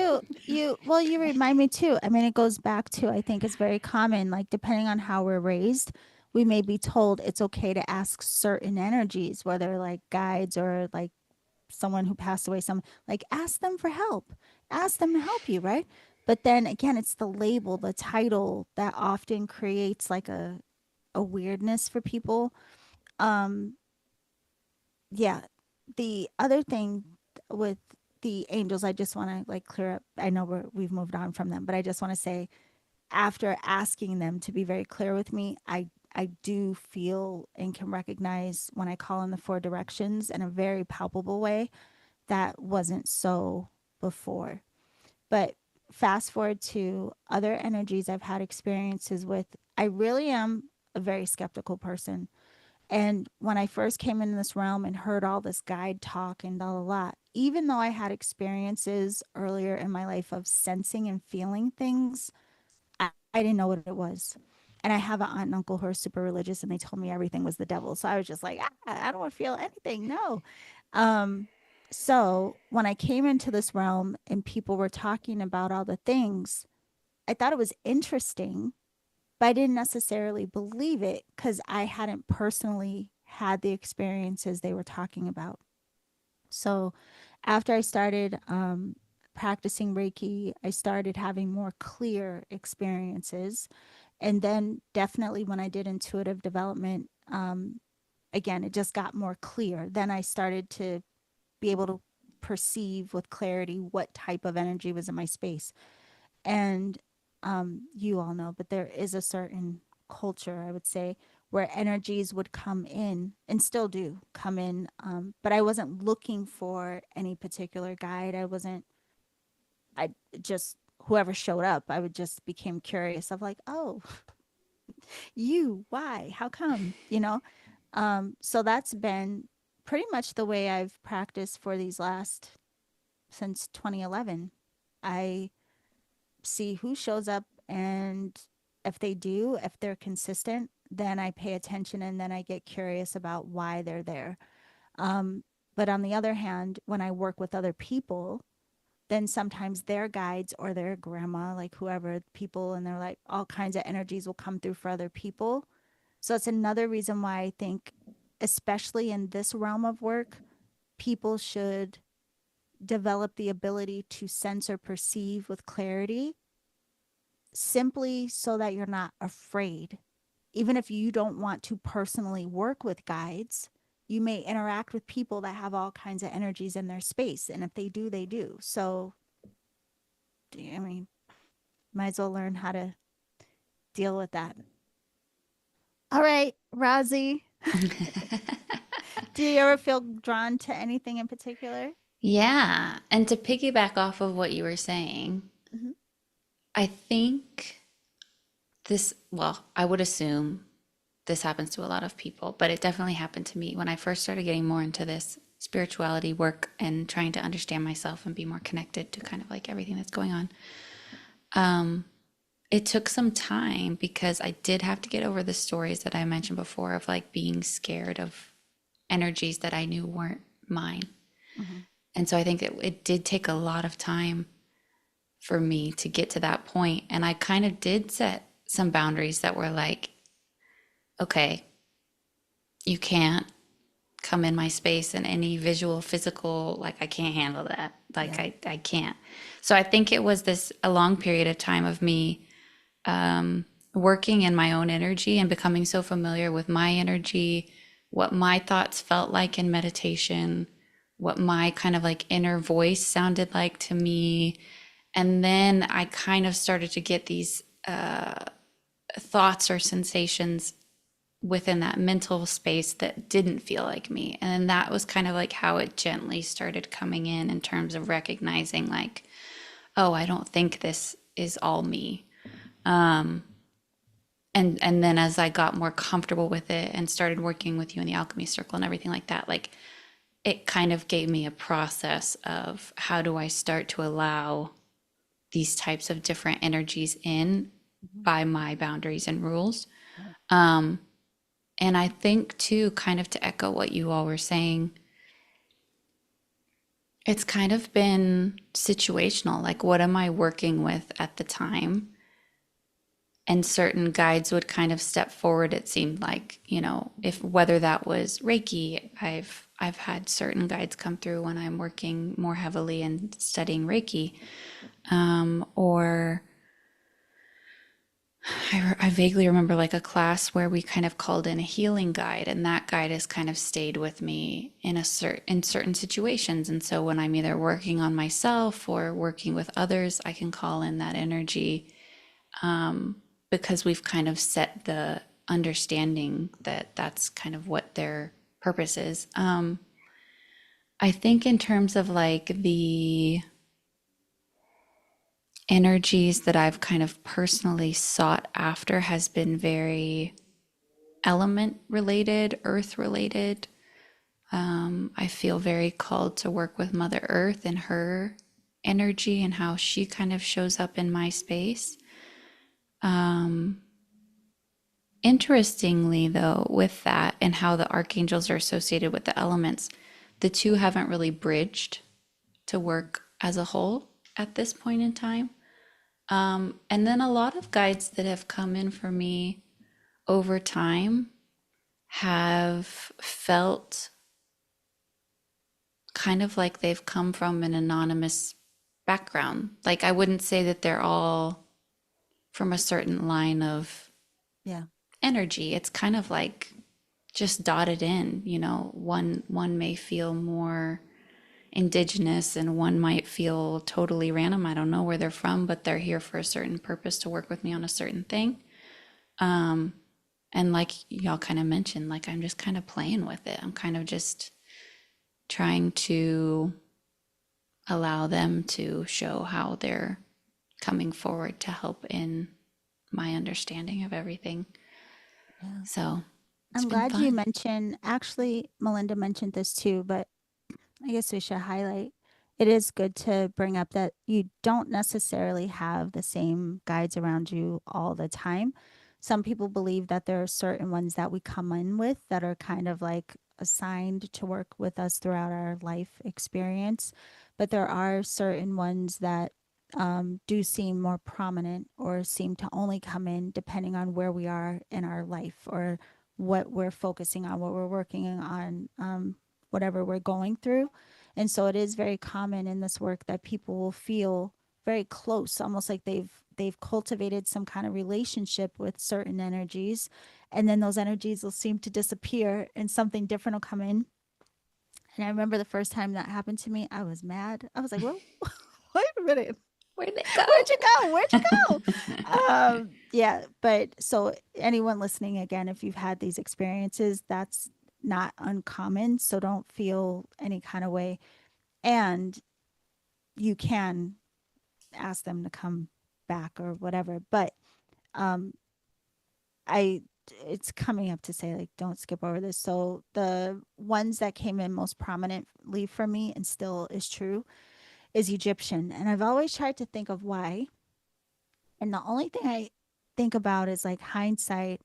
well, you remind me too. I mean, it goes back to, I think it's very common, like depending on how we're raised, we may be told it's okay to ask certain energies, whether like guides or like someone who passed away, some like ask them for help, ask them to help you, right? But then again, it's the label, the title that often creates like a weirdness for people. Um, yeah. The other thing with the angels, I just want to like clear up. I know we've moved on from them, but I just want to say, after asking them to be very clear with me, I do feel and can recognize when I call in the four directions in a very palpable way that wasn't so before. But fast forward to other energies I've had experiences with, I really am a very skeptical person. And when I first came in this realm and heard all this guide talk and blah, blah, blah, even though I had experiences earlier in my life of sensing and feeling things, I didn't know what it was. And I have an aunt and uncle who are super religious and they told me everything was the devil. So I was just like, I don't want to feel anything. No. Um, so when I came into this realm and people were talking about all the things, I thought it was interesting, but I didn't necessarily believe it because I hadn't personally had the experiences they were talking about. So after I started practicing Reiki, I started having more clear experiences. And then definitely when I did intuitive development, again, it just got more clear. Then I started to be able to perceive with clarity what type of energy was in my space. And you all know, but there is a certain culture, I would say, where energies would come in and still do come in. But I wasn't looking for any particular guide. I just, whoever showed up, I would just became curious of like, oh, why, how come, So that's been pretty much the way I've practiced for these last, since 2011. I see who shows up, and if they're consistent, then I pay attention and then I get curious about why they're there. Um, but on the other hand, when I work with other people, then sometimes their guides or their grandma, like whoever people, and they're like all kinds of energies will come through for other people. So it's another reason why I think, especially in this realm of work, people should develop the ability to sense or perceive with clarity, simply so that you're not afraid. Even if you don't want to personally work with guides, you may interact with people that have all kinds of energies in their space. And if they do, they do. So, I mean, might as well learn how to deal with that. All right, Razi, do you ever feel drawn to anything in particular? Yeah. And to piggyback off of what you were saying, Mm-hmm. I think well, I would assume this happens to a lot of people, but it definitely happened to me when I first started getting more into this spirituality work and trying to understand myself and be more connected to kind of like everything that's going on. It took some time because I did have to get over the stories that I mentioned before of like being scared of energies that I knew weren't mine. Mm-hmm. And so I think it did take a lot of time for me to get to that point. And I kind of did set some boundaries that were like, okay, you can't come in my space in any visual, physical, like I can't handle that. Like Yeah. I can't. So I think it was a long period of time of me working in my own energy and becoming so familiar with my energy, what my thoughts felt like in meditation, what my kind of like inner voice sounded like to me. And then I kind of started to get these thoughts or sensations within that mental space that didn't feel like me. And that was kind of like how it gently started coming in terms of recognizing like, oh, I don't think this is all me. And then as I got more comfortable with it and started working with you in the alchemy circle and everything like that, like it kind of gave me a process of how do I start to allow these types of different energies in Mm-hmm. by my boundaries and rules. Right. And I think too, kind of to echo what you all were saying, it's kind of been situational. Like, what am I working with at the time? And certain guides would kind of step forward. It seemed like, if whether that was Reiki, I've had certain guides come through when I'm working more heavily and studying Reiki, or I vaguely remember like a class where we kind of called in a healing guide, and that guide has kind of stayed with me in certain situations. And so when I'm either working on myself or working with others, I can call in that energy, because we've kind of set the understanding that that's kind of what their purpose is. I think in terms of like the energies that I've kind of personally sought after has been very element related, earth related. I feel very called to work with Mother Earth and her energy and how she kind of shows up in my space. Interestingly, though, with that and how the archangels are associated with the elements, the two haven't really bridged to work as a whole at this point in time. And then a lot of guides that have come in for me over time have felt kind of like they've come from an anonymous background. Like I wouldn't say that they're all from a certain line of Yeah. energy. It's kind of like just dotted in, one may feel more indigenous and one might feel totally random. I don't know where they're from, but they're here for a certain purpose to work with me on a certain thing. And like y'all kind of mentioned, like I'm just kind of playing with it. I'm kind of just trying to allow them to show how they're coming forward to help in my understanding of everything. Yeah. So it's I'm been glad you fun. mentioned, actually, Melinda mentioned this too, but I guess we should highlight it is good to bring up that you don't necessarily have the same guides around you all the time. Some people believe that there are certain ones that we come in with that are kind of like assigned to work with us throughout our life experience. But there are certain ones that do seem more prominent or seem to only come in depending on where we are in our life or what we're focusing on, what we're working on, whatever we're going through. And so it is very common in this work that people will feel very close, almost like they've cultivated some kind of relationship with certain energies, and then those energies will seem to disappear and something different will come in. And I remember the first time that happened to me, I was mad. I was like, "Well, wait a minute. Where'd they Where'd you go? go? Where'd you go?" Yeah, but so anyone listening again, if you've had these experiences, that's not uncommon. So don't feel any kind of way. And you can ask them to come back or whatever. But um, I, it's coming up to say, like, don't skip over this. So the ones that came in most prominently for me and still is true is Egyptian. And I've always tried to think of why. And the only thing I think about is like hindsight.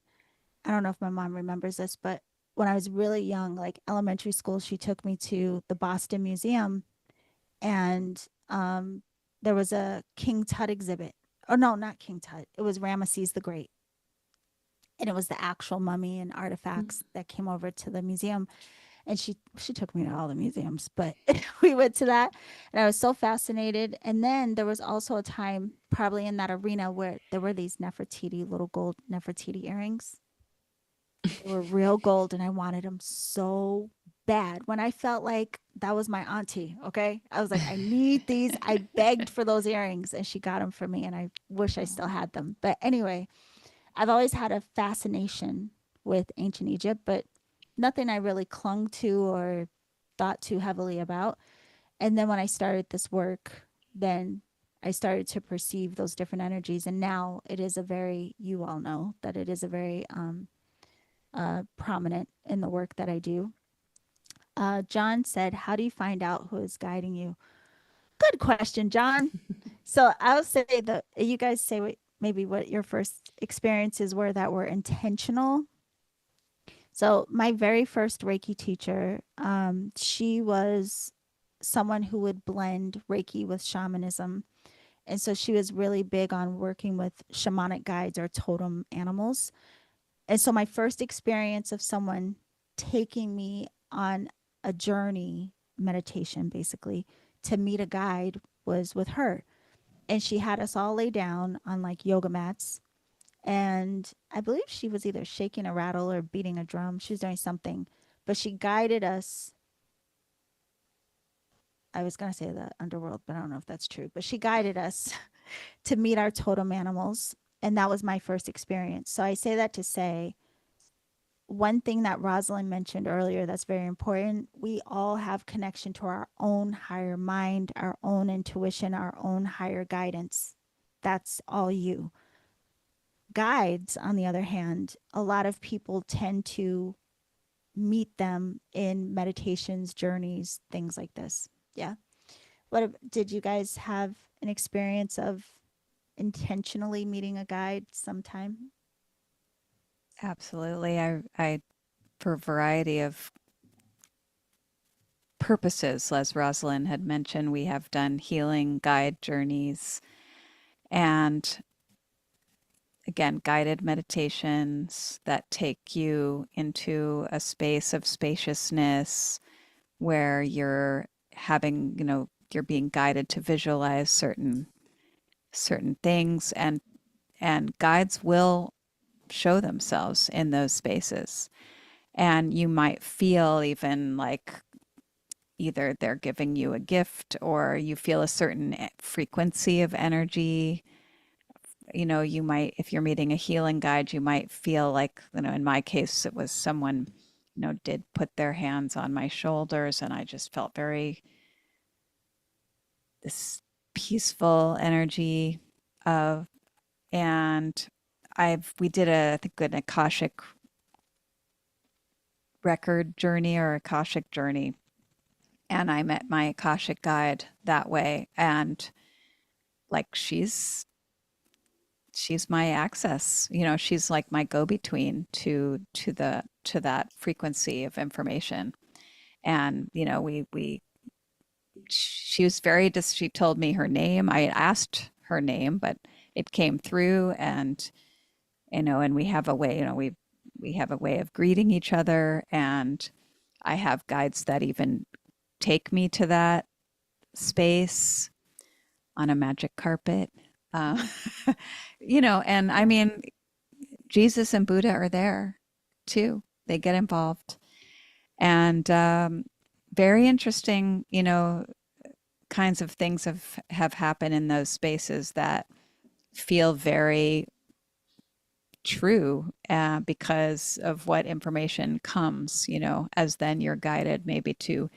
I don't know if my mom remembers this, but when I was really young, like elementary school, she took me to the Boston Museum, and there was a King Tut exhibit. Oh no, not King Tut. It was Ramesses the Great, and it was the actual mummy and artifacts that came over to the museum. And she took me to all the museums, but we went to that, and I was so fascinated. And then there was also a time, probably in that arena, where there were these Nefertiti, little gold Nefertiti earrings. They were real gold, and I wanted them so bad. When I felt like that was my auntie, okay? I was like, I need these. I begged for those earrings, and she got them for me, and I wish I still had them. But anyway, I've always had a fascination with ancient Egypt, but nothing I really clung to or thought too heavily about. And then when I started this work, then I started to perceive those different energies. And now it is a very, you all know that it is a very prominent in the work that I do. John said, "How do you find out who is guiding you?" Good question, John. So I'll say that you guys say maybe what your first experiences were that were intentional. So my very first Reiki teacher, she was someone who would blend Reiki with shamanism. And so she was really big on working with shamanic guides or totem animals. And so my first experience of someone taking me on a journey, meditation basically, to meet a guide was with her. And she had us all lay down on like yoga mats. And I believe she was either shaking a rattle or beating a drum. She was doing something, but she guided us. I was going to say the underworld, but I don't know if that's true. But she guided us to meet our totem animals. And that was my first experience. So I say that to say one thing that Rosalind mentioned earlier that's very important. We all have connection to our own higher mind, our own intuition, our own higher guidance. That's all you. Guides, on the other hand, a lot of people tend to meet them in meditations, journeys, things like this. Yeah. Did you guys have an experience of intentionally meeting a guide sometime? Absolutely. For a variety of purposes, as Rosalind had mentioned, we have done healing guide journeys and again, guided meditations that take you into a space of spaciousness where you're having, you're being guided to visualize certain things and guides will show themselves in those spaces. And you might feel even like either they're giving you a gift or you feel a certain frequency of energy. You know, you might, if you're meeting a healing guide, you might feel like, you know, in my case, it was someone, you know, did put their hands on my shoulders and I just felt very, this peaceful energy of, and we did I think an Akashic record journey or Akashic journey. And I met my Akashic guide that way. And like she's my access, you know, she's like my go-between to that frequency of information. And you know, we she was very just, she told me her name. I had asked her name, but it came through. And you know, and we have a way, you know, we have a way of greeting each other. And I have guides that even take me to that space on a magic carpet. Uh, you know, and I mean, Jesus and Buddha are there too. They get involved. And very interesting, you know, kinds of things have happened in those spaces that feel very true because of what information comes, you know, as then you're guided maybe to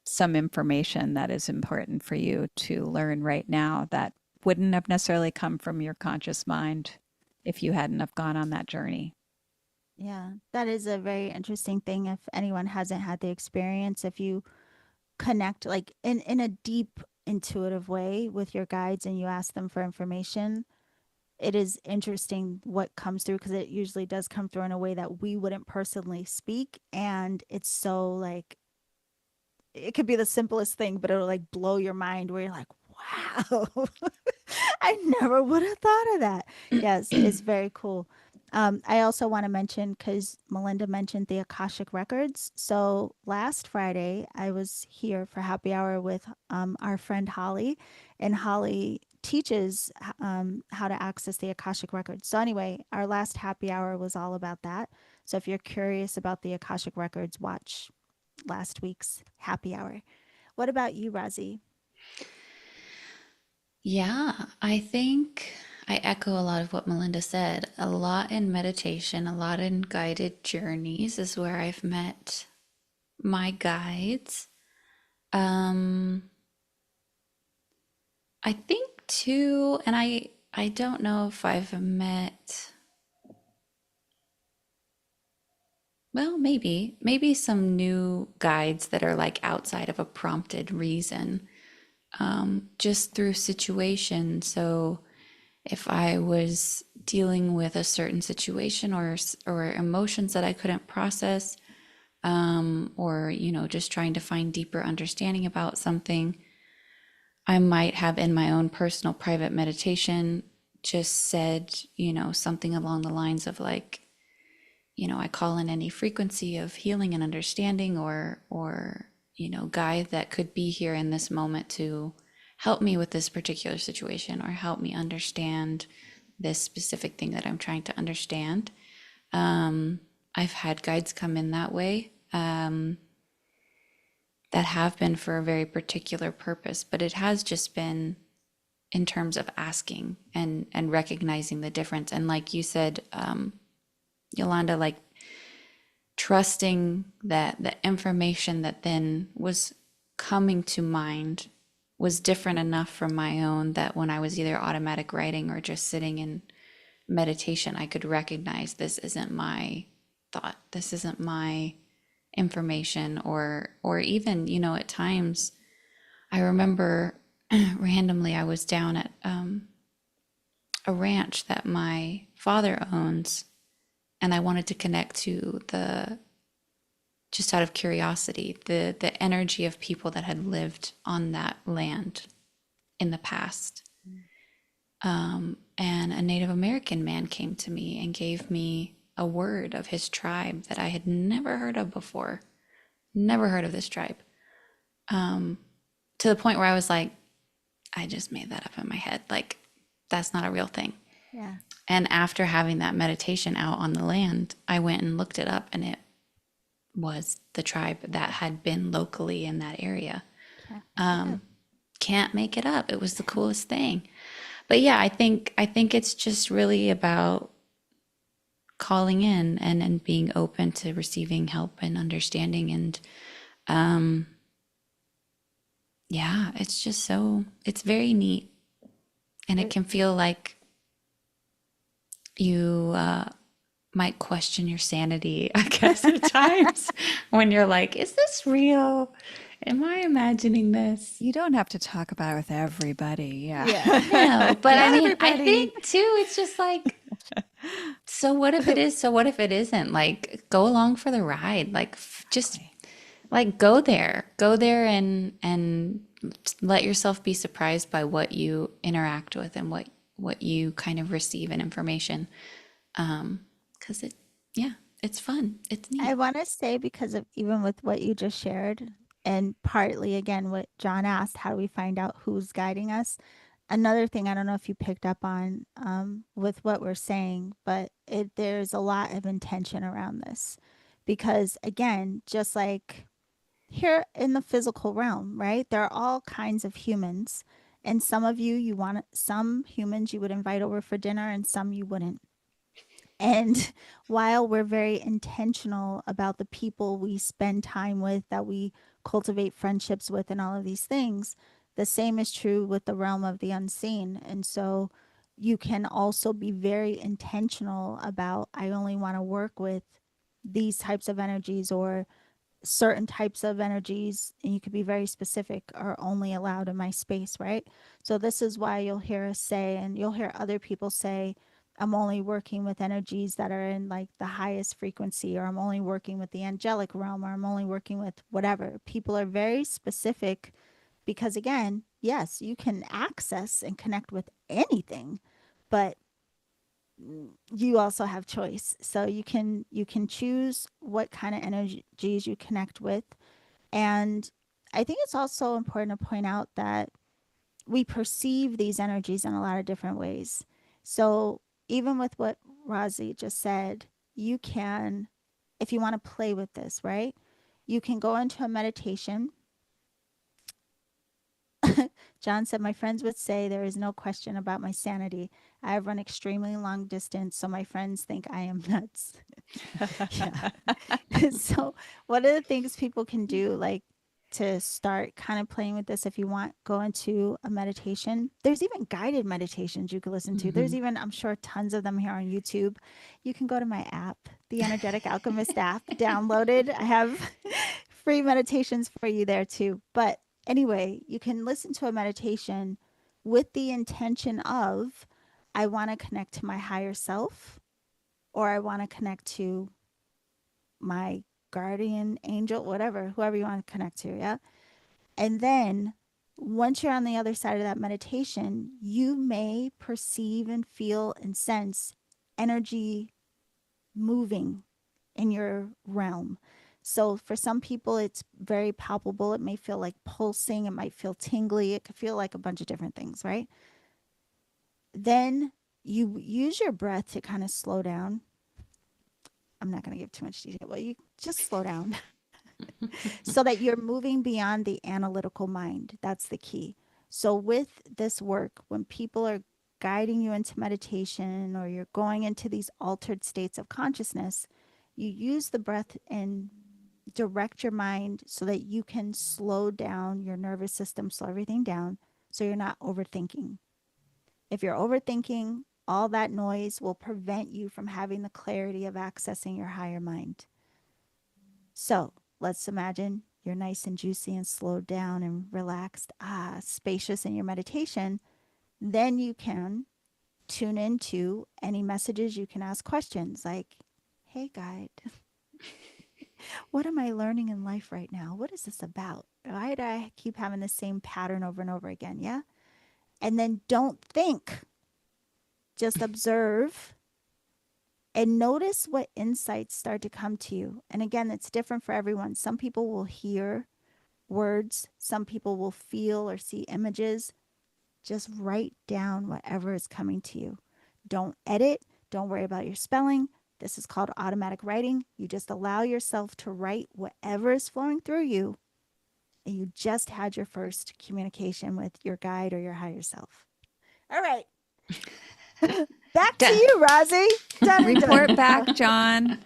some information that is important for you to learn right now that wouldn't have necessarily come from your conscious mind if you hadn't have gone on that journey. Yeah, that is a very interesting thing. If anyone hasn't had the experience, if you connect like in a deep intuitive way with your guides and you ask them for information, it is interesting what comes through because it usually does come through in a way that we wouldn't personally speak. And it's so like, it could be the simplest thing, but it'll like blow your mind where you're like, wow, I never would have thought of that. Yes, it's very cool. I also want to mention because Melinda mentioned the Akashic Records. So last Friday, I was here for happy hour with our friend Holly, and Holly teaches how to access the Akashic Records. So, anyway, our last happy hour was all about that. So, if you're curious about the Akashic Records, watch last week's happy hour. What about you, Razi? Yeah, I think I echo a lot of what Melinda said. A lot in meditation, a lot in guided journeys is where I've met my guides. Um, I think too, and I don't know if I've met, well, maybe some new guides that are like outside of a prompted reason, just through situation. So if I was dealing with a certain situation or emotions that I couldn't process, or you know, just trying to find deeper understanding about something, I might have in my own personal private meditation just said, you know, something along the lines of like, you know, I call in any frequency of healing and understanding or you know, guide that could be here in this moment to help me with this particular situation or help me understand this specific thing that I'm trying to understand. I've had guides come in that way, that have been for a very particular purpose, but it has just been in terms of asking and recognizing the difference. And like you said, Yolanda, like trusting that the information that then was coming to mind was different enough from my own that when I was either automatic writing or just sitting in meditation, I could recognize this isn't my thought, this isn't my information, or even, you know, at times I remember randomly I was down at a ranch that my father owns, and I wanted to connect to the, just out of curiosity, the energy of people that had lived on that land in the past. And a Native American man came to me and gave me a word of his tribe that I had never heard of before. Never heard of this tribe. To the point where I was like, I just made that up in my head. Like, that's not a real thing. Yeah. And after having that meditation out on the land, I went and looked it up, and was the tribe that had been locally in that area. Can't make it up. Can't make it up. It was the coolest thing. But yeah, I think it's just really about calling in and being open to receiving help and understanding. And yeah, it's just so, it's very neat. And it It, can feel like you might question your sanity, I guess, at times when you're like, is this real? Am I imagining this? You don't have to talk about it with everybody. Yeah. yeah. No, but I Not mean, I everybody. think too, it's just like, so what if it is? So what if it isn't? Like, go along for the ride. Like, just Exactly. like go there and let yourself be surprised by what you interact with and what you kind of receive in information. Because it, yeah, it's fun. It's I neat. want to say, because of even with what you just shared, and partly again what John asked, how do we find out who's guiding us? Another thing, I don't know if you picked up on with what we're saying, but there's a lot of intention around this, because again, just like here in the physical realm, right? There are all kinds of humans, and some of you, some humans you would invite over for dinner, and some you wouldn't. And while we're very intentional about the people we spend time with, that we cultivate friendships with, and all of these things, the same is true with the realm of the unseen. And so you can also be very intentional about, I only want to work with these types of energies, or certain types of energies, and you could be very specific, are only allowed in my space, right? So this is why you'll hear us say, and you'll hear other people say, I'm only working with energies that are in like the highest frequency, or I'm only working with the angelic realm, or I'm only working with whatever. People are very specific because, again, yes, you can access and connect with anything, but you also have choice. So you can choose what kind of energies you connect with. And I think it's also important to point out that we perceive these energies in a lot of different ways. So even with what Razi just said, you can, if you want to play with this, right? You can go into a meditation. John said, my friends would say there is no question about my sanity. I have run extremely long distance, so my friends think I am nuts. Yeah. So one of the things people can do, like to start kind of playing with this, if you want, go into a meditation. There's even guided meditations you can listen to. There's even, I'm sure, tons of them here on YouTube. You can go to my app, the Energetic Alchemist app, downloaded. I have free meditations for you there too. But anyway, you can listen to a meditation with the intention of, I want to connect to my higher self, or I want to connect to my guardian angel, whatever, whoever you want to connect to. Yeah. And then once you're on the other side of that meditation, you may perceive and feel and sense energy moving in your realm. So for some people, it's very palpable. It may feel like pulsing, it might feel tingly, it could feel like a bunch of different things, right? Then you use your breath to kind of slow down. I'm not going to give too much detail, but you just slow down so that you're moving beyond the analytical mind. That's the key. So, with this work, when people are guiding you into meditation, or you're going into these altered states of consciousness, you use the breath and direct your mind so that you can slow down your nervous system, slow everything down so you're not overthinking. If you're overthinking, all that noise will prevent you from having the clarity of accessing your higher mind. So let's imagine you're nice and juicy and slowed down and relaxed, spacious in your meditation. Then you can tune into any messages. You can ask questions like, hey, guide, what am I learning in life right now? What is this about? Why do I keep having the same pattern over and over again? Yeah. And then don't think, just observe and notice what insights start to come to you. And again, it's different for everyone. Some people will hear words, some people will feel or see images. Just write down whatever is coming to you. Don't edit, don't worry about your spelling. This is called automatic writing. You just allow yourself to write whatever is flowing through you, and you just had your first communication with your guide or your higher self. All right. Back to Done. you, Rosie. Done and Report done. back, John.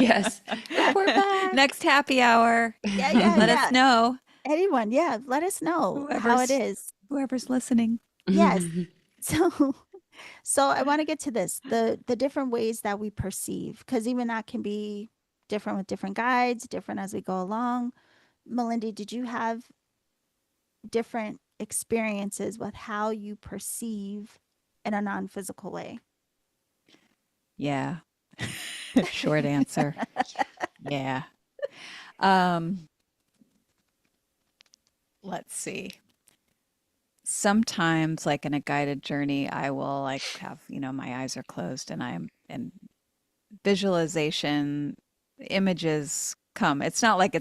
Yes. Report back. Next happy hour. Yeah, yeah, Let us yeah. know, Anyone, yeah, let us know how it whoever's is. whoever's listening. Yes. So so I want to get to this, the different ways that we perceive, because even that can be different with different guides, different as we go along. Melindy, did you have different experiences with how you perceive in a non-physical way? Yeah. Short answer. Yeah. Um, let's see. Sometimes, like in a guided journey, I will like have, my eyes are closed and I'm in visualization, images come. A it's not like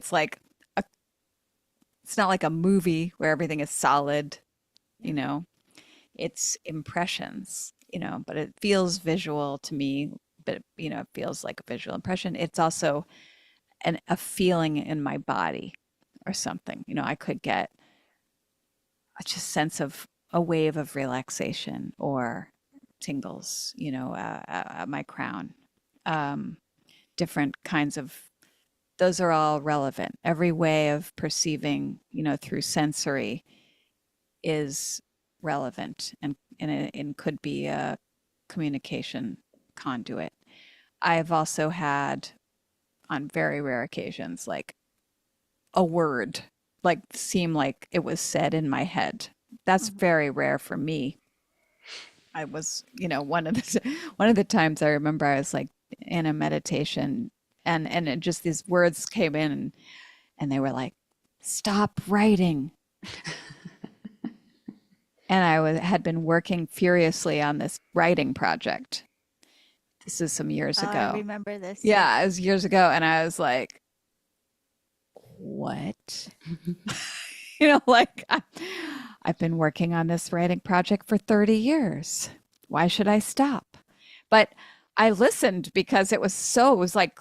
a movie where everything is solid, Yeah. you know. It's impressions, but it feels visual to me, but it feels like a visual impression. It's also a feeling in my body or something. I could get a just sense of a wave of relaxation or tingles, at my crown. Um, Different kinds of those are all relevant. Every way of perceiving, through sensory is relevant and could be a communication conduit. I've also had on very rare occasions like a word like seem like it was said in my head. That's Mhm. very rare for me. I was, one of the times I remember I was like in a meditation and it just these words came in and they were like, stop writing. And had been working furiously on this writing project. This is some years Oh, I ago. remember this. Yeah. Yeah, it was years ago. And I was like, what? I've been working on this writing project for 30 years. Why should I stop? But I listened because it was like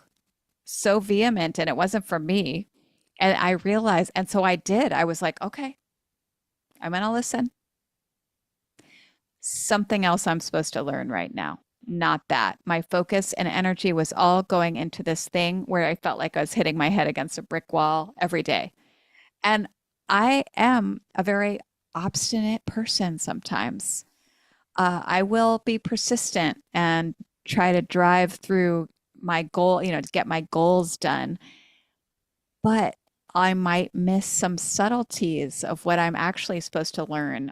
so vehement and it wasn't for me. And I realized, and so I did. I was like, okay, I'm going to listen. Something else I'm supposed to learn right now. Not that. My focus and energy was all going into this thing where I felt like I was hitting my head against a brick wall every day. And I am a very obstinate person sometimes. I will be persistent and try to drive through my goal, to get my goals done. But I might miss some subtleties of what I'm actually supposed to learn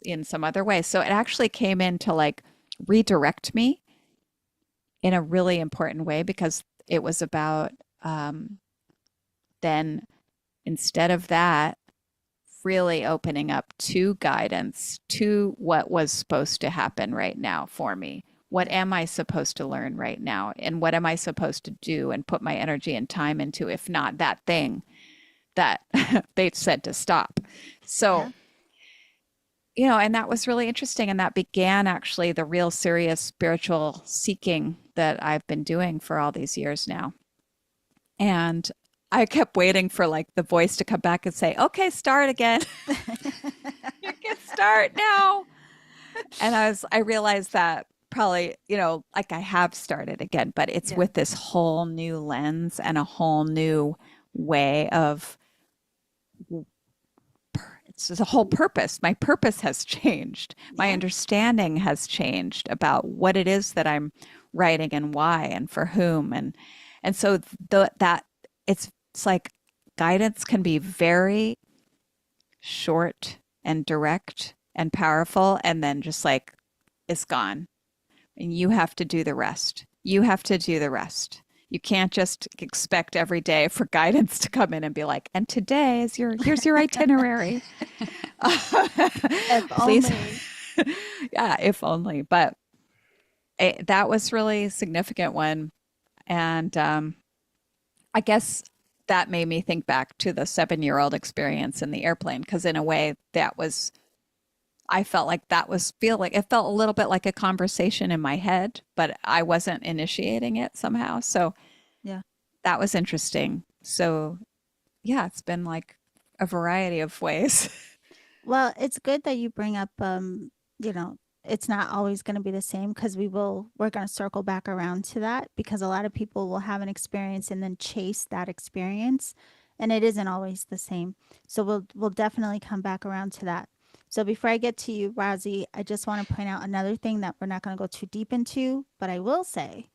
in some other way. So it actually came in to like redirect me in a really important way because it was about then instead of that, really opening up to guidance, to what was supposed to happen right now for me. What am I supposed to learn right now? And what am I supposed to do and put my energy and time into, if not that thing that they said to stop? So, Yeah. and that was really interesting. And that began actually the real serious spiritual seeking that I've been doing for all these years now. And I kept waiting for like the voice to come back and say, okay, start again. You can start now. And I realized that probably, like I have started again, but it's Yeah. with this whole new lens and a whole new way of it's just a whole purpose. My purpose has changed. My Yeah. understanding has changed about what it is that I'm writing and why and for whom. And so that it's like guidance can be very short and direct and powerful and then just like it's gone. And you have to do the rest. You have to do the rest. You can't just expect every day for guidance to come in and be like, and today is here's your itinerary. If Please. only. Yeah, if only. But that was really a significant one. And I guess that made me think back to the 7-year-old experience in the airplane, because in a way that was, I felt like it felt a little bit like a conversation in my head, but I wasn't initiating it somehow. So Yeah. that was interesting. So yeah, it's been like a variety of ways. Well, it's good that you bring up, you know, it's not always going to be the same because we're going to circle back around to that because a lot of people will have an experience and then chase that experience and it isn't always the same. So we'll definitely come back around to that. So before I get to you, Razi, I just want to point out another thing that we're not going to go too deep into, but I will say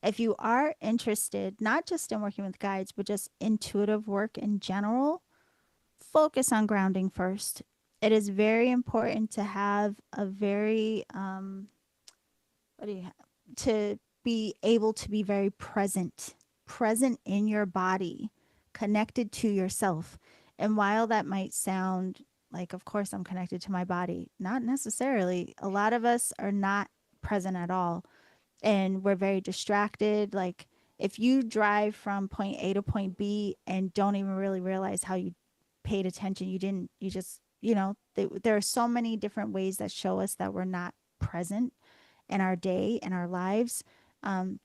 if you are interested, not just in working with guides, but just intuitive work in general, focus on grounding first. It is very important to have a very what do you have? To be able to be very present in your body, connected to yourself. And while that might sound like, of course, I'm connected to my body, not necessarily. A lot of us are not present at all and we're very distracted. Like if you drive from point A to point B and don't even really realize how you paid attention, you didn't, you just, there are so many different ways that show us that we're not present in our day and our lives.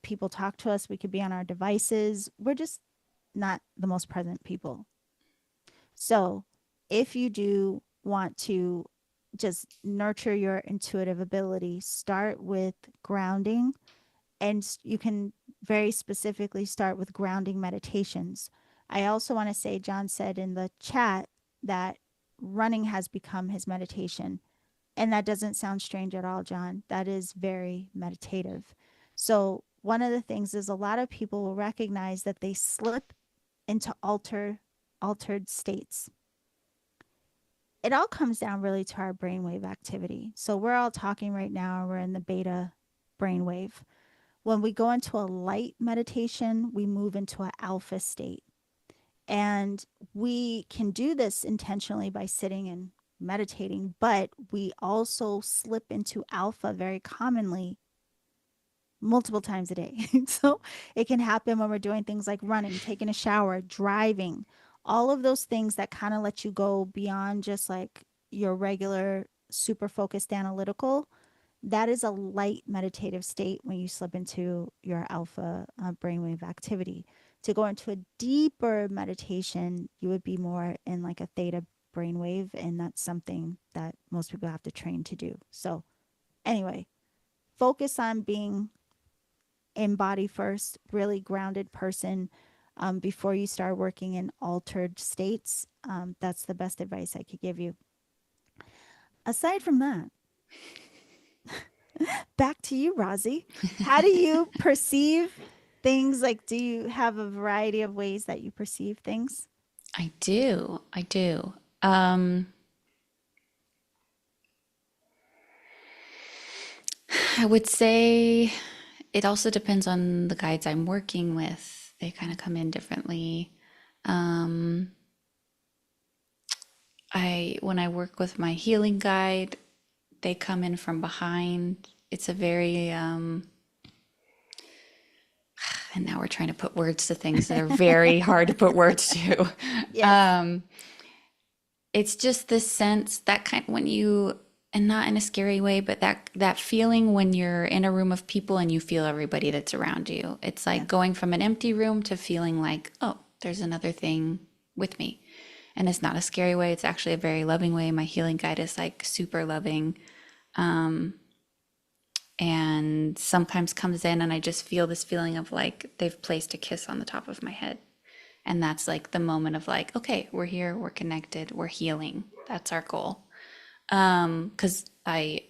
People talk to us, we could be on our devices. We're just not the most present people. So if you do want to just nurture your intuitive ability, start with grounding and you can very specifically start with grounding meditations. I also want to say, John said in the chat that running has become his meditation. And that doesn't sound strange at all, John. That is very meditative. So, one of the things is a lot of people will recognize that they slip into altered states. It all comes down really to our brainwave activity. So, we're all talking right now, we're in the beta brainwave. When we go into a light meditation, we move into an alpha state. And we can do this intentionally by sitting and meditating, but we also slip into alpha very commonly multiple times a day. So it can happen when we're doing things like running, taking a shower, driving, all of those things that kind of let you go beyond just like your regular super focused analytical. That is a light meditative state when you slip into your alpha brainwave activity. To go into a deeper meditation, you would be more in like a theta brainwave, and that's something that most people have to train to do. So, anyway, focus on being in body first, really grounded person before you start working in altered states. That's the best advice I could give you. Aside from that, back to you, Rosie. How do you perceive things? Like, do you have a variety of ways that you perceive things? I do. I do. Um, I would say it also depends on the guides I'm working with. They kind of come in differently. Um, when I work with my healing guide, they come in from behind. It's a very and now we're trying to put words to things that are very hard to put words to. Yes. It's just this sense that kind when you and not in a scary way, but that feeling when you're in a room of people and you feel everybody that's around you. It's like Yeah. going from an empty room to feeling like, oh, there's another thing with me. And it's not a scary way. It's actually a very loving way. My healing guide is like super loving. And sometimes comes in and I just feel this feeling of like they've placed a kiss on the top of my head. And that's like the moment of like, okay, we're here, we're connected, we're healing. That's our goal. Because I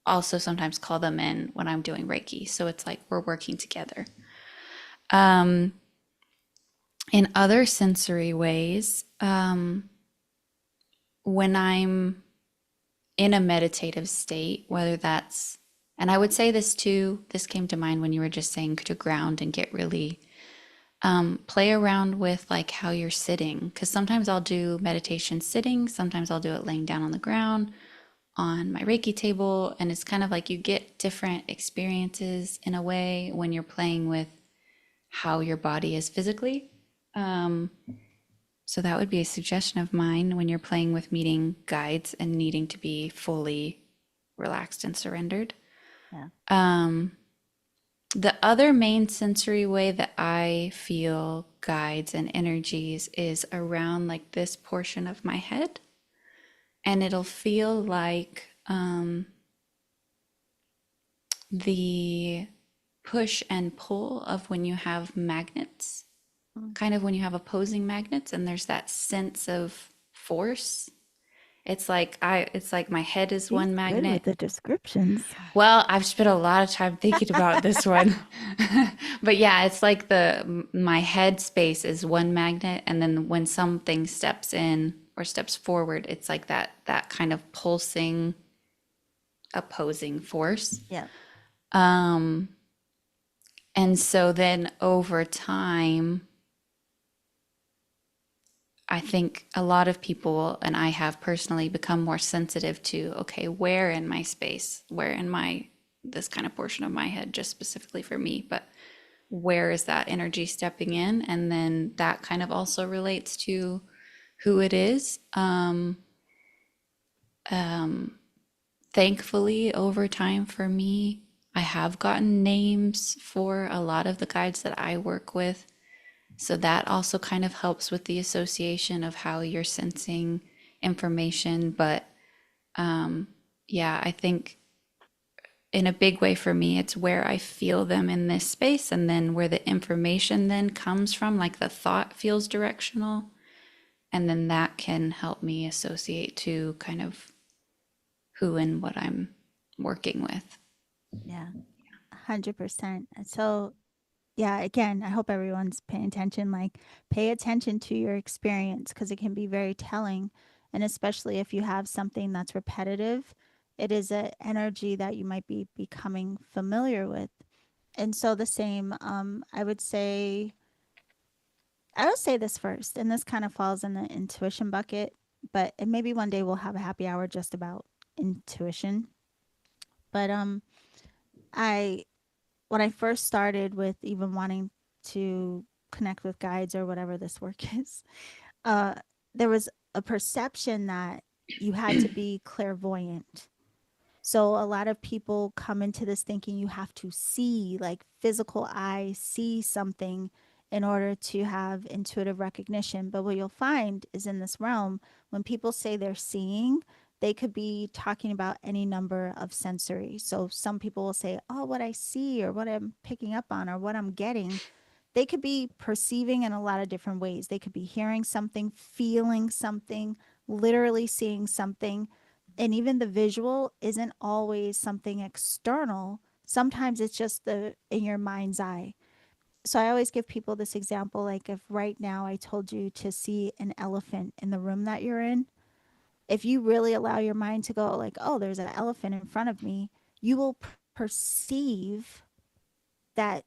also sometimes call them in when I'm doing Reiki. So it's like we're working together. In other sensory ways, when I'm in a meditative state, whether that's, and I would say this too, this came to mind when you were just saying to ground and get really, play around with like how you're sitting. Because sometimes I'll do meditation sitting, sometimes I'll do it laying down on the ground on my Reiki table. And it's kind of like you get different experiences in a way when you're playing with how your body is physically. So that would be a suggestion of mine when you're playing with meeting guides and needing to be fully relaxed and surrendered. Yeah. The other main sensory way that I feel guides and energies is around like this portion of my head. And it'll feel like the push and pull of when you have magnets, Mm. kind of when you have opposing magnets, and there's that sense of force. It's like my head is She's one good with magnet. the descriptions. Well, I've spent a lot of time thinking about this one. But yeah, it's like the my head space is one magnet, and then when something steps in or steps forward, it's like that kind of pulsing opposing force. Yeah. And so then over time, I think a lot of people, and I have personally become more sensitive to, okay, where in my space, where in my, this kind of portion of my head, just specifically for me, but where is that energy stepping in? And then that kind of also relates to who it is. Thankfully, over time for me, I have gotten names for a lot of the guides that I work with. So that also kind of helps with the association of how you're sensing information. But yeah, I think in a big way for me, it's where I feel them in this space and then where the information then comes from, like the thought feels directional. And then that can help me associate to kind of who and what I'm working with. Yeah. 100%. So, yeah, again, I hope everyone's paying attention. Like, pay attention to your experience because it can be very telling. And especially if you have something that's repetitive, it is an energy that you might be becoming familiar with. And so, the same, I will say this first, and this kind of falls in the intuition bucket, but and maybe one day we'll have a happy hour just about intuition. But I when I first started with even wanting to connect with guides or whatever this work is, uh, there was a perception that you had to be clairvoyant. So a lot of people come into this thinking you have to see, like physical eye, see something in order to have intuitive recognition. But what you'll find is in this realm, when people say they're seeing, they could be talking about any number of sensory. So some people will say, oh, what I see or what I'm picking up on or what I'm getting. They could be perceiving in a lot of different ways. They could be hearing something, feeling something, literally seeing something. And even the visual isn't always something external. Sometimes it's just the in your mind's eye. So I always give people this example, like if right now I told you to see an elephant in the room that you're in, if you really allow your mind to go like, oh, there's an elephant in front of me, you will perceive that.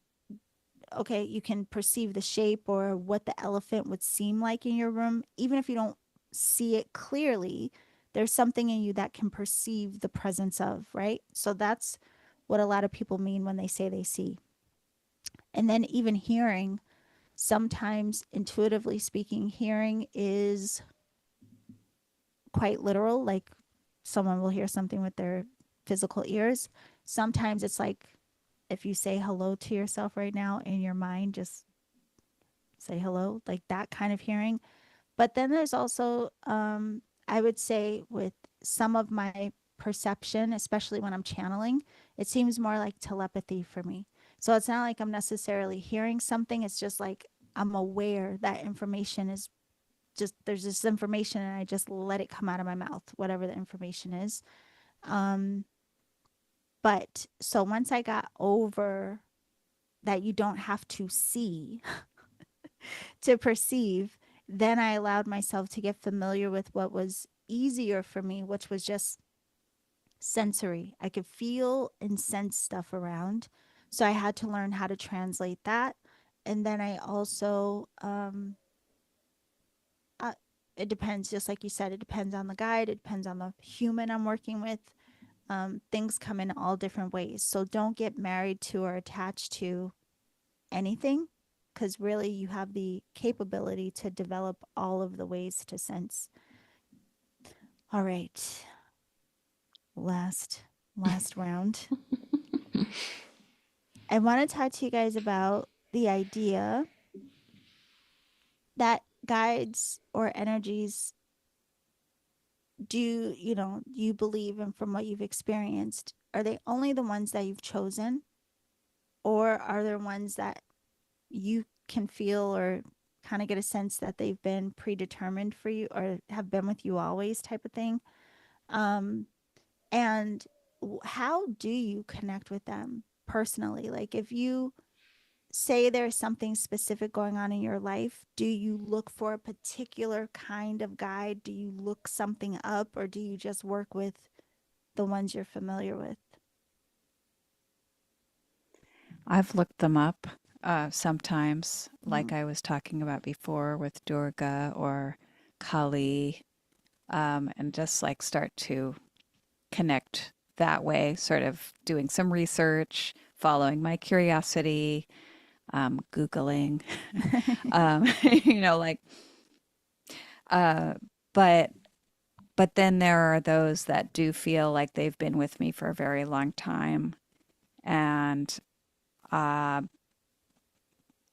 Okay, you can perceive the shape or what the elephant would seem like in your room, even if you don't see it clearly. There's something in you that can perceive the presence of, right? So that's what a lot of people mean when they say they see. And then even hearing, sometimes intuitively speaking, hearing is quite literal, like someone will hear something with their physical ears. Sometimes it's like if you say hello to yourself right now in your mind, just say hello, like that kind of hearing. But then there's also, I would say, with some of my perception, especially when I'm channeling, it seems more like telepathy for me. So it's not like I'm necessarily hearing something, it's just like I'm aware that information is just, there's this information and I just let it come out of my mouth, whatever the information is. Um, but so once I got over that, you don't have to see to perceive, then I allowed myself to get familiar with what was easier for me, which was just sensory. I could feel and sense stuff around. So I had to learn how to translate that. And then I also, uh, it depends, just like you said, it depends on the guide, it depends on the human I'm working with. Things come in all different ways. So don't get married to or attached to anything because really you have the capability to develop all of the ways to sense. All right, last round. I want to talk to you guys about the idea that guides or energies do, you believe in from what you've experienced. Are they only the ones that you've chosen, or are there ones that you can feel or kind of get a sense that they've been predetermined for you or have been with you always type of thing? Um, and how do you connect with them personally? Like if you say there's something specific going on in your life, do you look for a particular kind of guide? Do you look something up, or do you just work with the ones you're familiar with? I've looked them up sometimes, like Mm. I was talking about before with Durga or Kali, and just like start to connect that way, sort of doing some research, following my curiosity, Googling, like, uh, but then there are those that do feel like they've been with me for a very long time, and uh,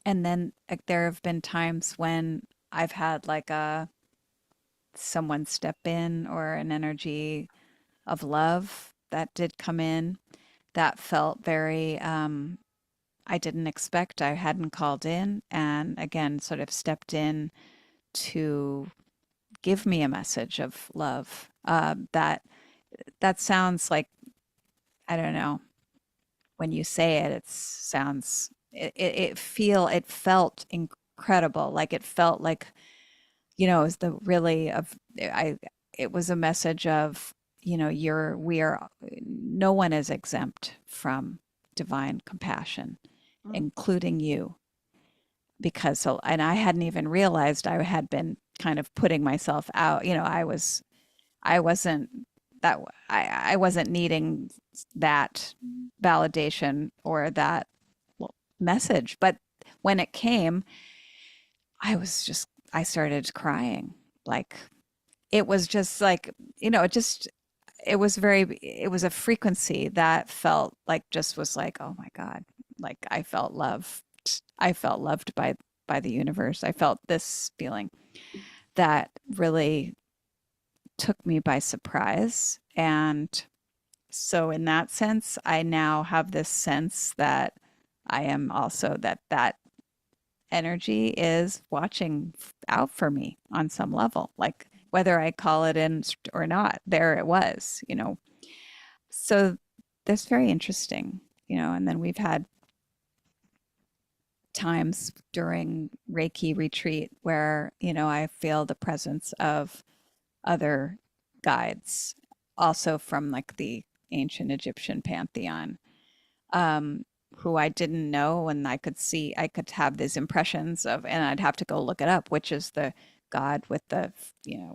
then like, there have been times when I've had like a someone step in or an energy of love that did come in that felt very I didn't expect. I hadn't called in, and again sort of stepped in to give me a message of love. That sounds like, I don't know, when you say it, it sounds it felt incredible. Like it felt like, it was the really of I it was a message of, we are, no one is exempt from divine compassion, Mm. including you. Because so, and I hadn't even realized I had been kind of putting myself out. I wasn't that I wasn't needing that validation or that message. But when it came, I started crying. Like it was just like, it was a frequency that felt like, just was like, oh my God, like I felt loved. I felt loved by the universe. I felt this feeling that really took me by surprise. And so in that sense, I now have this sense that I am also that energy is watching out for me on some level, like whether I call it in or not, there it was. So that's very interesting, and then we've had times during Reiki retreat where, I feel the presence of other guides, also from like the ancient Egyptian pantheon, um, who I didn't know, and I could have these impressions of, and I'd have to go look it up, which is the god with the,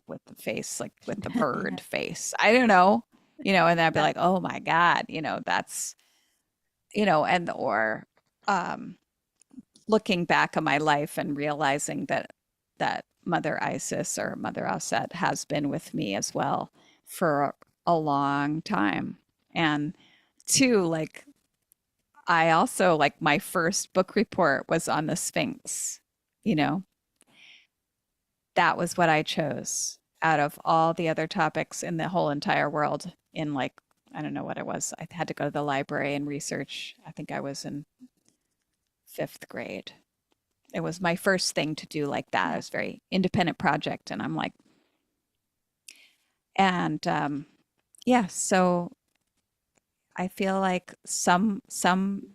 with the face, like with the Yeah. bird face. I don't know, and then I'd be Yeah. like, oh my God, that's, and or, um, looking back on my life and realizing that Mother Isis or Mother Aset has been with me as well for a long time. And two, like I also, like, my first book report was on the Sphinx. You know, that was what I chose out of all the other topics in the whole entire world. In like, I don't know what it was. I had to go to the library and research. I think I was in fifth grade. It was my first thing to do like that. It Yeah. was a very independent project. And I'm like, and yeah, so I feel like some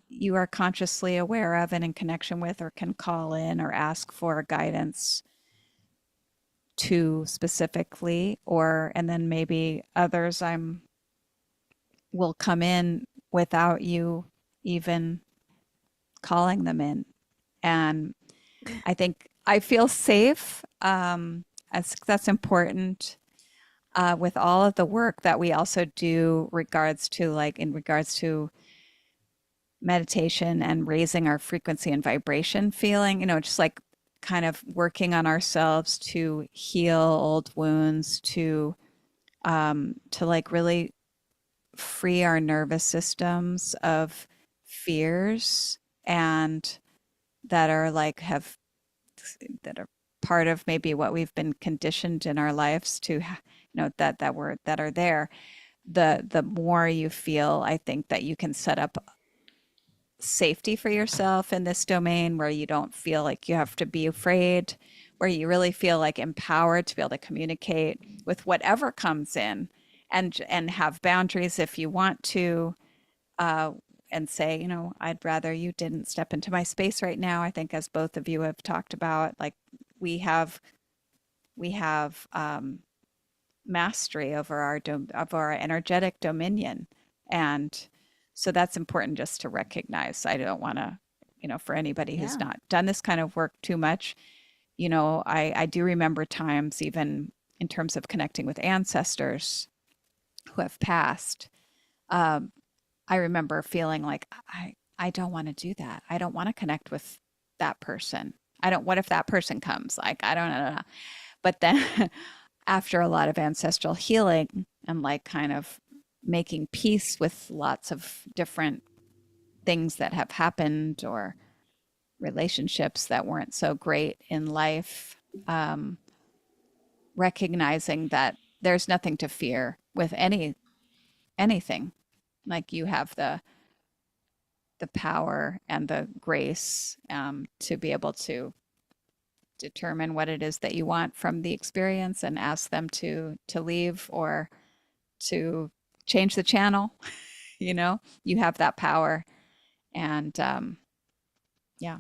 you are consciously aware of and in connection with, or can call in or ask for guidance to specifically, or and then maybe others I'm will come in without you even calling them in. And I think I feel safe. That's important with all of the work that we also do regards to, like, in regards to meditation and raising our frequency and vibration feeling, just like kind of working on ourselves to heal old wounds, to like really free our nervous systems of fears and that are like have that are part of maybe what we've been conditioned in our lives to that are there. The more you feel, I think, that you can set up safety for yourself in this domain where you don't feel like you have to be afraid, where you really feel like empowered to be able to communicate with whatever comes in, and have boundaries if you want to, uh, and say, I'd rather you didn't step into my space right now. I think, as both of you have talked about, like we have we have mastery over of our energetic dominion, and so that's important just to recognize. I don't want to, for anybody who's Yeah. not done this kind of work too much, I do remember times, even in terms of connecting with ancestors who have passed. um, I remember feeling like I don't want to do that. I don't want to connect with that person. I don't, what if that person comes? Like, I don't know. But then after a lot of ancestral healing and like kind of making peace with lots of different things that have happened, or relationships that weren't so great in life, um, recognizing that there's nothing to fear with anything. Like, you have the power and the grace, to be able to determine what it is that you want from the experience and ask them to leave or to change the channel. You have that power. And yeah.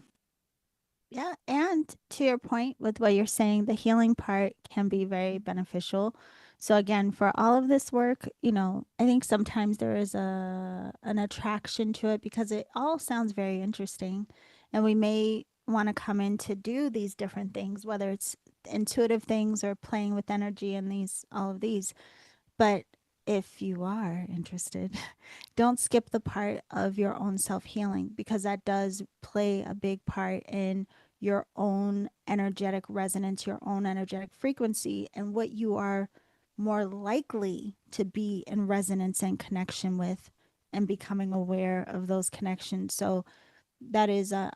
Yeah, and to your point with what you're saying, the healing part can be very beneficial. So again, for all of this work, I think sometimes there is a an attraction to it because it all sounds very interesting, and we may want to come in to do these different things, whether it's intuitive things or playing with energy and these all of these. But if you are interested, don't skip the part of your own self healing because that does play a big part in your own energetic resonance, your own energetic frequency, and what you are more likely to be in resonance and connection with, and becoming aware of those connections. So that is a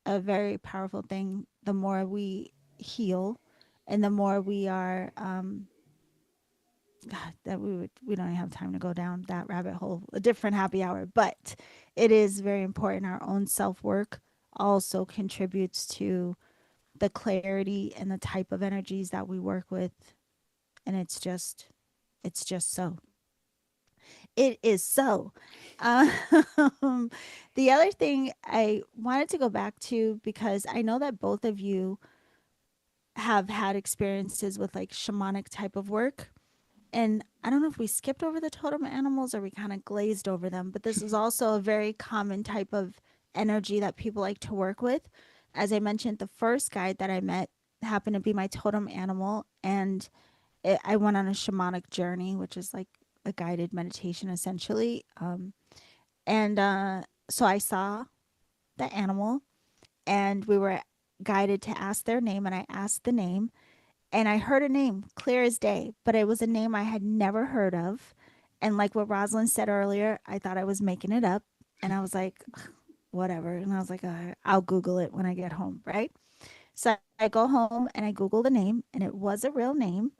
very powerful thing. The more we heal and the more we are God, that we don't have time to go down that rabbit hole, a different happy hour, but it is very important. Our own self-work also contributes to the clarity and the type of energies that we work with. And it's just so. It is so. Um, the other thing I wanted to go back to, because I know that both of you have had experiences with like shamanic type of work. And I don't know if we skipped over the totem animals or we kind of glazed over them, but this is also a very common type of energy that people like to work with. As I mentioned, the first guide that I met happened to be my totem animal, and I went on a shamanic journey, which is like a guided meditation essentially. And so I saw the animal, and we were guided to ask their name, and I asked the name, and I heard a name clear as day, but it was a name I had never heard of. And like what Rosalind said earlier, I thought I was making it up. And I was like, whatever. And I was like, I'll Google it when I get home, right? So I go home and I Google the name, and it was a real name.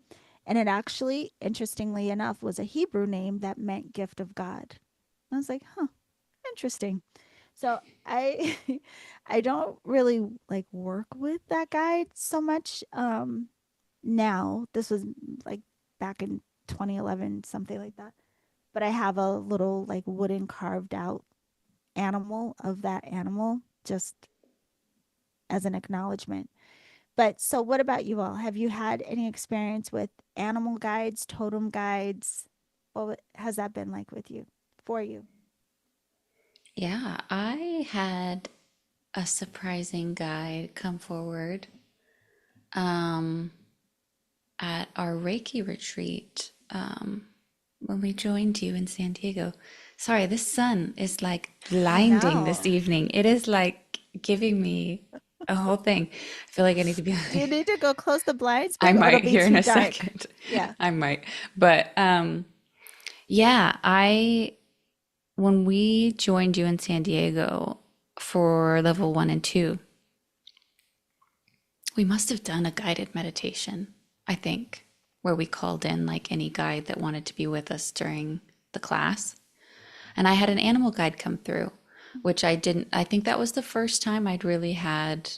And it actually, interestingly enough, was a Hebrew name that meant gift of God. I was like, huh, interesting. So I I don't really like work with that guide so much. Now. This was like back in 2011, something like that. But I have a little like wooden carved out animal of that animal just as an acknowledgement. But so, what about you all? Have you had any experience with animal guides, totem guides? What has that been like with you, for you? Yeah, I had a surprising guide come forward um, at our Reiki retreat. when we joined you in San Diego. Sorry, this sun is like I blinding this know. evening. It is like giving me a whole thing. I feel like I need to be Do you like, need to go close the blinds? I Or it'll might be here in too a dark. second. Yeah. I might. But yeah, I when we joined you in San Diego for level 1 and 2, we must have done a guided meditation, I think, where we called in like any guide that wanted to be with us during the class. And I had an animal guide come through, which I didn't, I think that was the first time I'd really had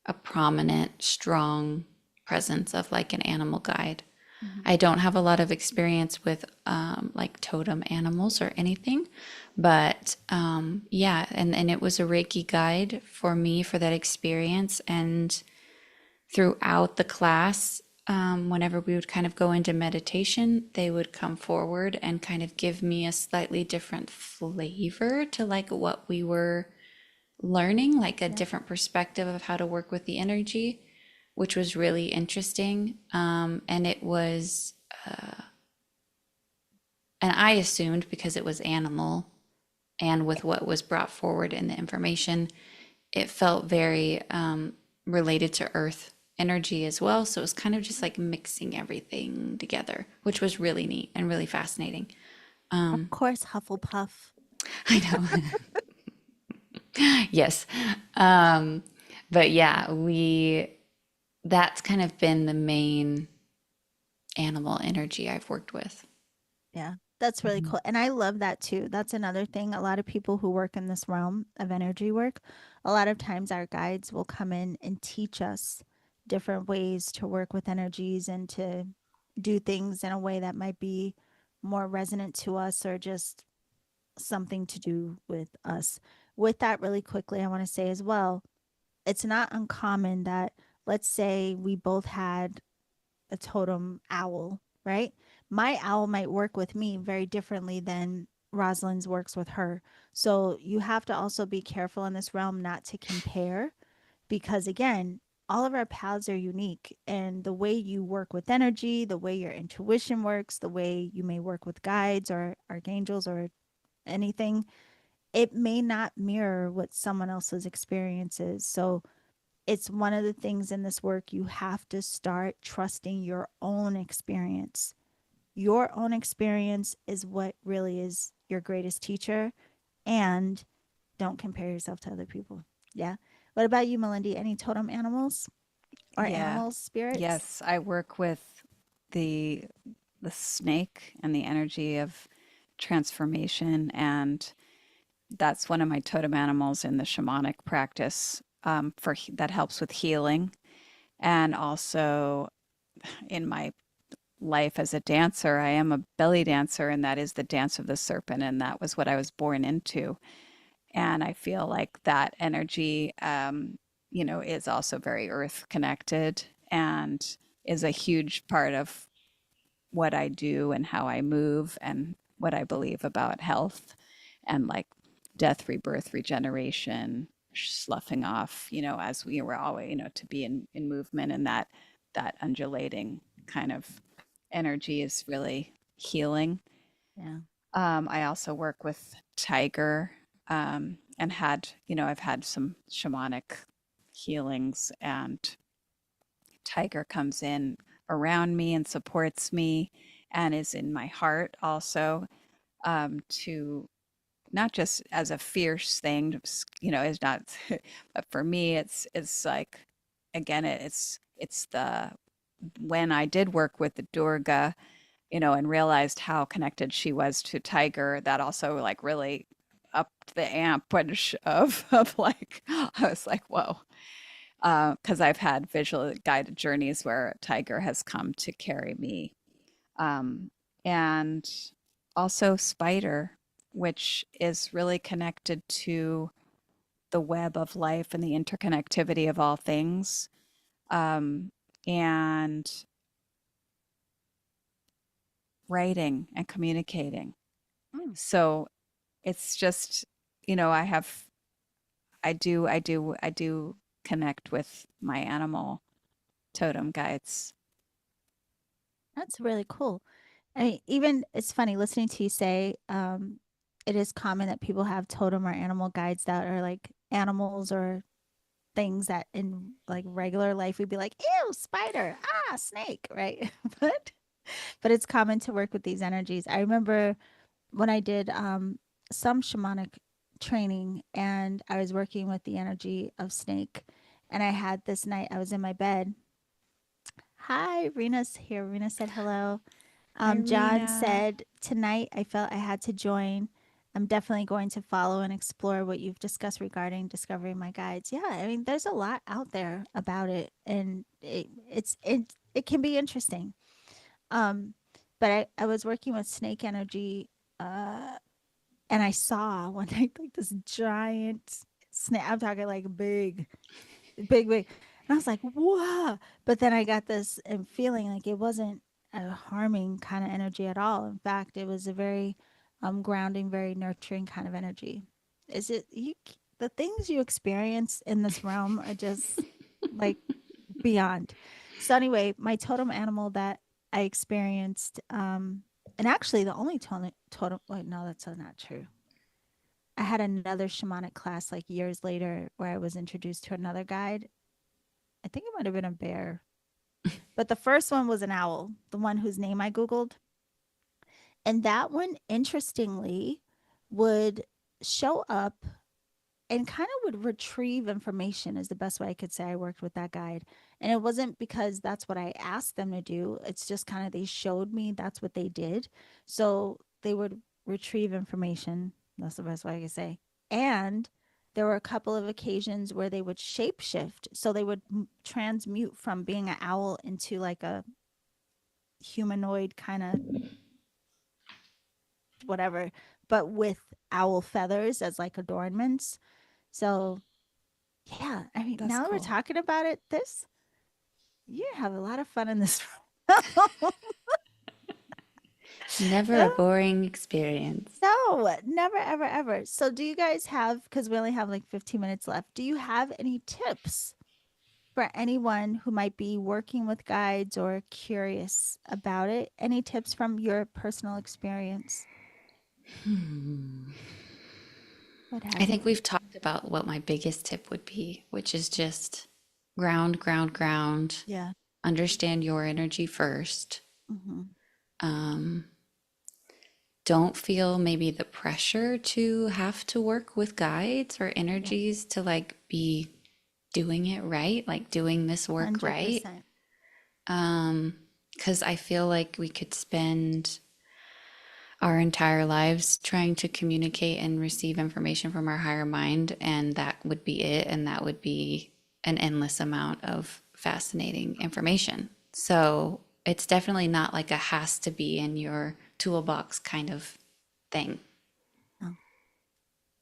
a prominent, strong presence of like an animal guide. Mhm. I don't have a lot of experience with like totem animals or anything, but yeah, and it was a Reiki guide for me for that experience. And throughout the class, whenever we would kind of go into meditation, they would come forward and kind of give me a slightly different flavor to like what we were learning, like a Yeah. different perspective of how to work with the energy, which was really interesting. And it was, and I assumed because it was animal and with what was brought forward in the information, it felt very related to earth energy as well. So it was kind of just like mixing everything together, which was really neat and really fascinating. Of course, Hufflepuff. I know. Yes. Um, but yeah, that's kind of been the main animal energy I've worked with. Yeah, that's really Mhm. cool. And I love that too. That's another thing. A lot of people who work in this realm of energy work, a lot of times our guides will come in and teach us different ways to work with energies and to do things in a way that might be more resonant to us or just something to do with us. With that, really quickly, I want to say as well, it's not uncommon that, let's say, we both had a totem owl, right? My owl might work with me very differently than Rosalind's works with her. So you have to also be careful in this realm not to compare because, again, all of our paths are unique. And the way you work with energy, the way your intuition works, the way you may work with guides or archangels or anything, it may not mirror what someone else's experience is. So it's one of the things in this work you have to start trusting your own experience. Your own experience is what really is your greatest teacher, and don't compare yourself to other people. Yeah. What about you, Melindy? Any totem animals or Yeah. animal spirits? Yes, I work with the the snake and the energy of transformation, and that's one of my totem animals in the shamanic practice that helps with healing, and also in my life as a dancer, I am a belly dancer, and that is the dance of the serpent, and that was what I was born into. And I feel like that energy, is also very earth connected and is a huge part of what I do and how I move and what I believe about health and like death, rebirth, regeneration, sloughing off, as we were always, to be in movement, and that undulating kind of energy is really healing. Yeah. I also work with tiger, and I've had some shamanic healings, and tiger comes in around me and supports me and is in my heart also, to not just as a fierce thing, is not, but for me, it's like, again, it's the when I did work with the Durga, and realized how connected she was to Tiger, that also like really upped the amperage of like, I was like, whoa. Because I've had visual guided journeys where Tiger has come to carry me. And also Spider, which is really connected to the web of life and the interconnectivity of all things. And writing and communicating. Mm, So it's just, I do connect with my animal totem guides. that's really cool. I mean, even it's funny listening to you say, it is common that people have totem or animal guides that are like animals or things that in like regular life we'd be like, ew, spider, ah, snake, right? but but it's common to work with these energies. I remember when I did some shamanic training and I was working with the energy of snake, and I had this night I was in my bed. Hi, Rena's here. Rena said hello. John Irina. said, tonight I felt I had to join. I'm definitely going to follow and explore what you've discussed regarding discovering my guides. Yeah, I mean, there's a lot out there about it, and it can be interesting. Um, but I was working with snake energy, uh, and I saw one night like this giant snake. I'm talking like big, big, big. And I was like, whoa. But then I got this feeling like it wasn't a harming kind of energy at all. In fact, it was a very grounding, very nurturing kind of energy. Is it you? The things you experience in this realm are just like beyond. So anyway, my totem animal that I experienced, and actually the only totem. Wait, no, that's not true. I had another shamanic class like years later where I was introduced to another guide. I think it might have been a bear. But the first one was an owl, the one whose name I Googled. And that one, interestingly, would show up and kind of would retrieve information, is the best way I could say I worked with that guide. And it wasn't because that's what I asked them to do. It's just kind of they showed me that's what they did. So they would retrieve information. That's the best way I could say. And there were a couple of occasions where they would shapeshift. So they would transmute from being an owl into like a humanoid kind of whatever, but with owl feathers as like adornments. So yeah, I mean, That's now that we're cool. talking about it, this you have a lot of fun in this. Never a boring experience. No, never, ever, ever. So, do you guys have, because we only have like 15 minutes left, do you have any tips for anyone who might be working with guides or curious about it? Any tips from your personal experience? What I have think you? we've talked about what my biggest tip would be, which is just ground, ground, ground. Yeah. Understand your energy first. Hmm. Um, don't feel maybe the pressure to have to work with guides or Yeah. energies to like be doing it right, like doing this work right. 100%. Because I feel like we could spend our entire lives trying to communicate and receive information from our higher mind, and that would be it. And that would be an endless amount of fascinating information. So it's definitely not like a has to be in your toolbox kind of thing. Oh.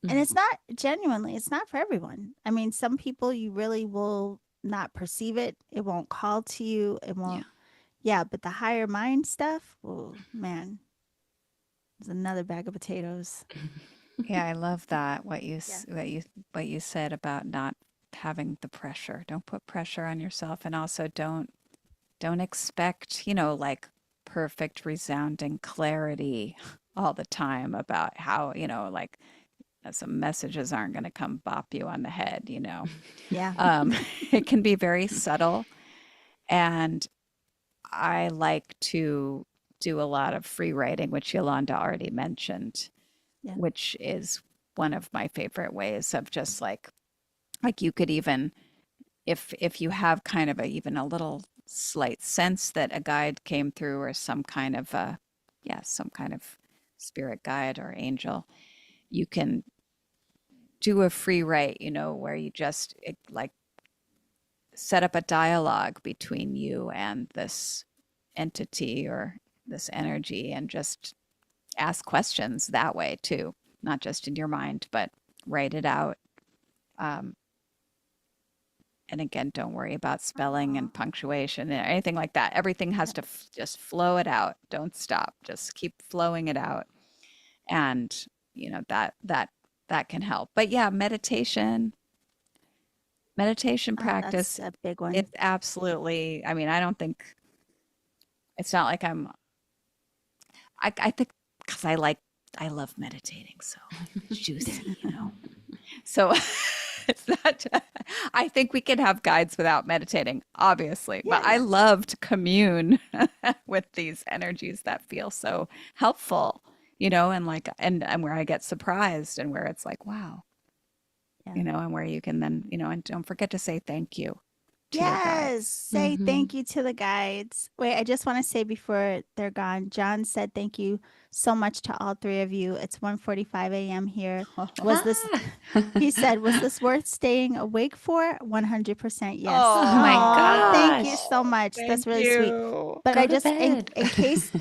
And it's not genuinely, it's not for everyone. I mean, some people you really will not perceive it. It won't call to you. It Yeah. won't, yeah, but the higher mind stuff, oh man, is another bag of potatoes. Yeah, I love that Yeah. what you said about not having the pressure. Don't put pressure on yourself, and also don't expect, like perfect resounding clarity all the time about how, like some messages aren't going to come bop you on the head. Yeah. Um, it can be very subtle, and I like to do a lot of free writing, which Yolanda already mentioned, Yeah. which is one of my favorite ways of just like you could even if you have kind of a even a little slight sense that a guide came through or some kind of some kind of spirit guide or angel, you can do a free write, where you just like set up a dialogue between you and this entity or this energy and just ask questions that way too, not just in your mind, but write it out. Um, and again, don't worry about spelling Aw. and punctuation and anything like that. Everything has Yeah. to just flow it out. Don't stop. Just keep flowing it out. And, that can help. But yeah, meditation That's practice, a big one. it's absolutely, I mean, I don't think it's not like I'm I think because I love meditating, so it's juicy. So it's not, I think we can have guides without meditating, obviously, but I Yes. love to commune with these energies that feel so helpful, and like, and where I get surprised and where it's like, wow, Yeah. and where you can then, and don't forget to say thank you to your Yes, guides. say thank you to the guides. Wait, I just want to say before they're gone, John said thank you so much to all three of you. It's 1:45 a.m. here. Was this, Ah. he said, was this worth staying awake for? 100% yes. Oh my Oh, thank you gosh. so Oh, much. That's thank really sweet. you. But Go I to just bed.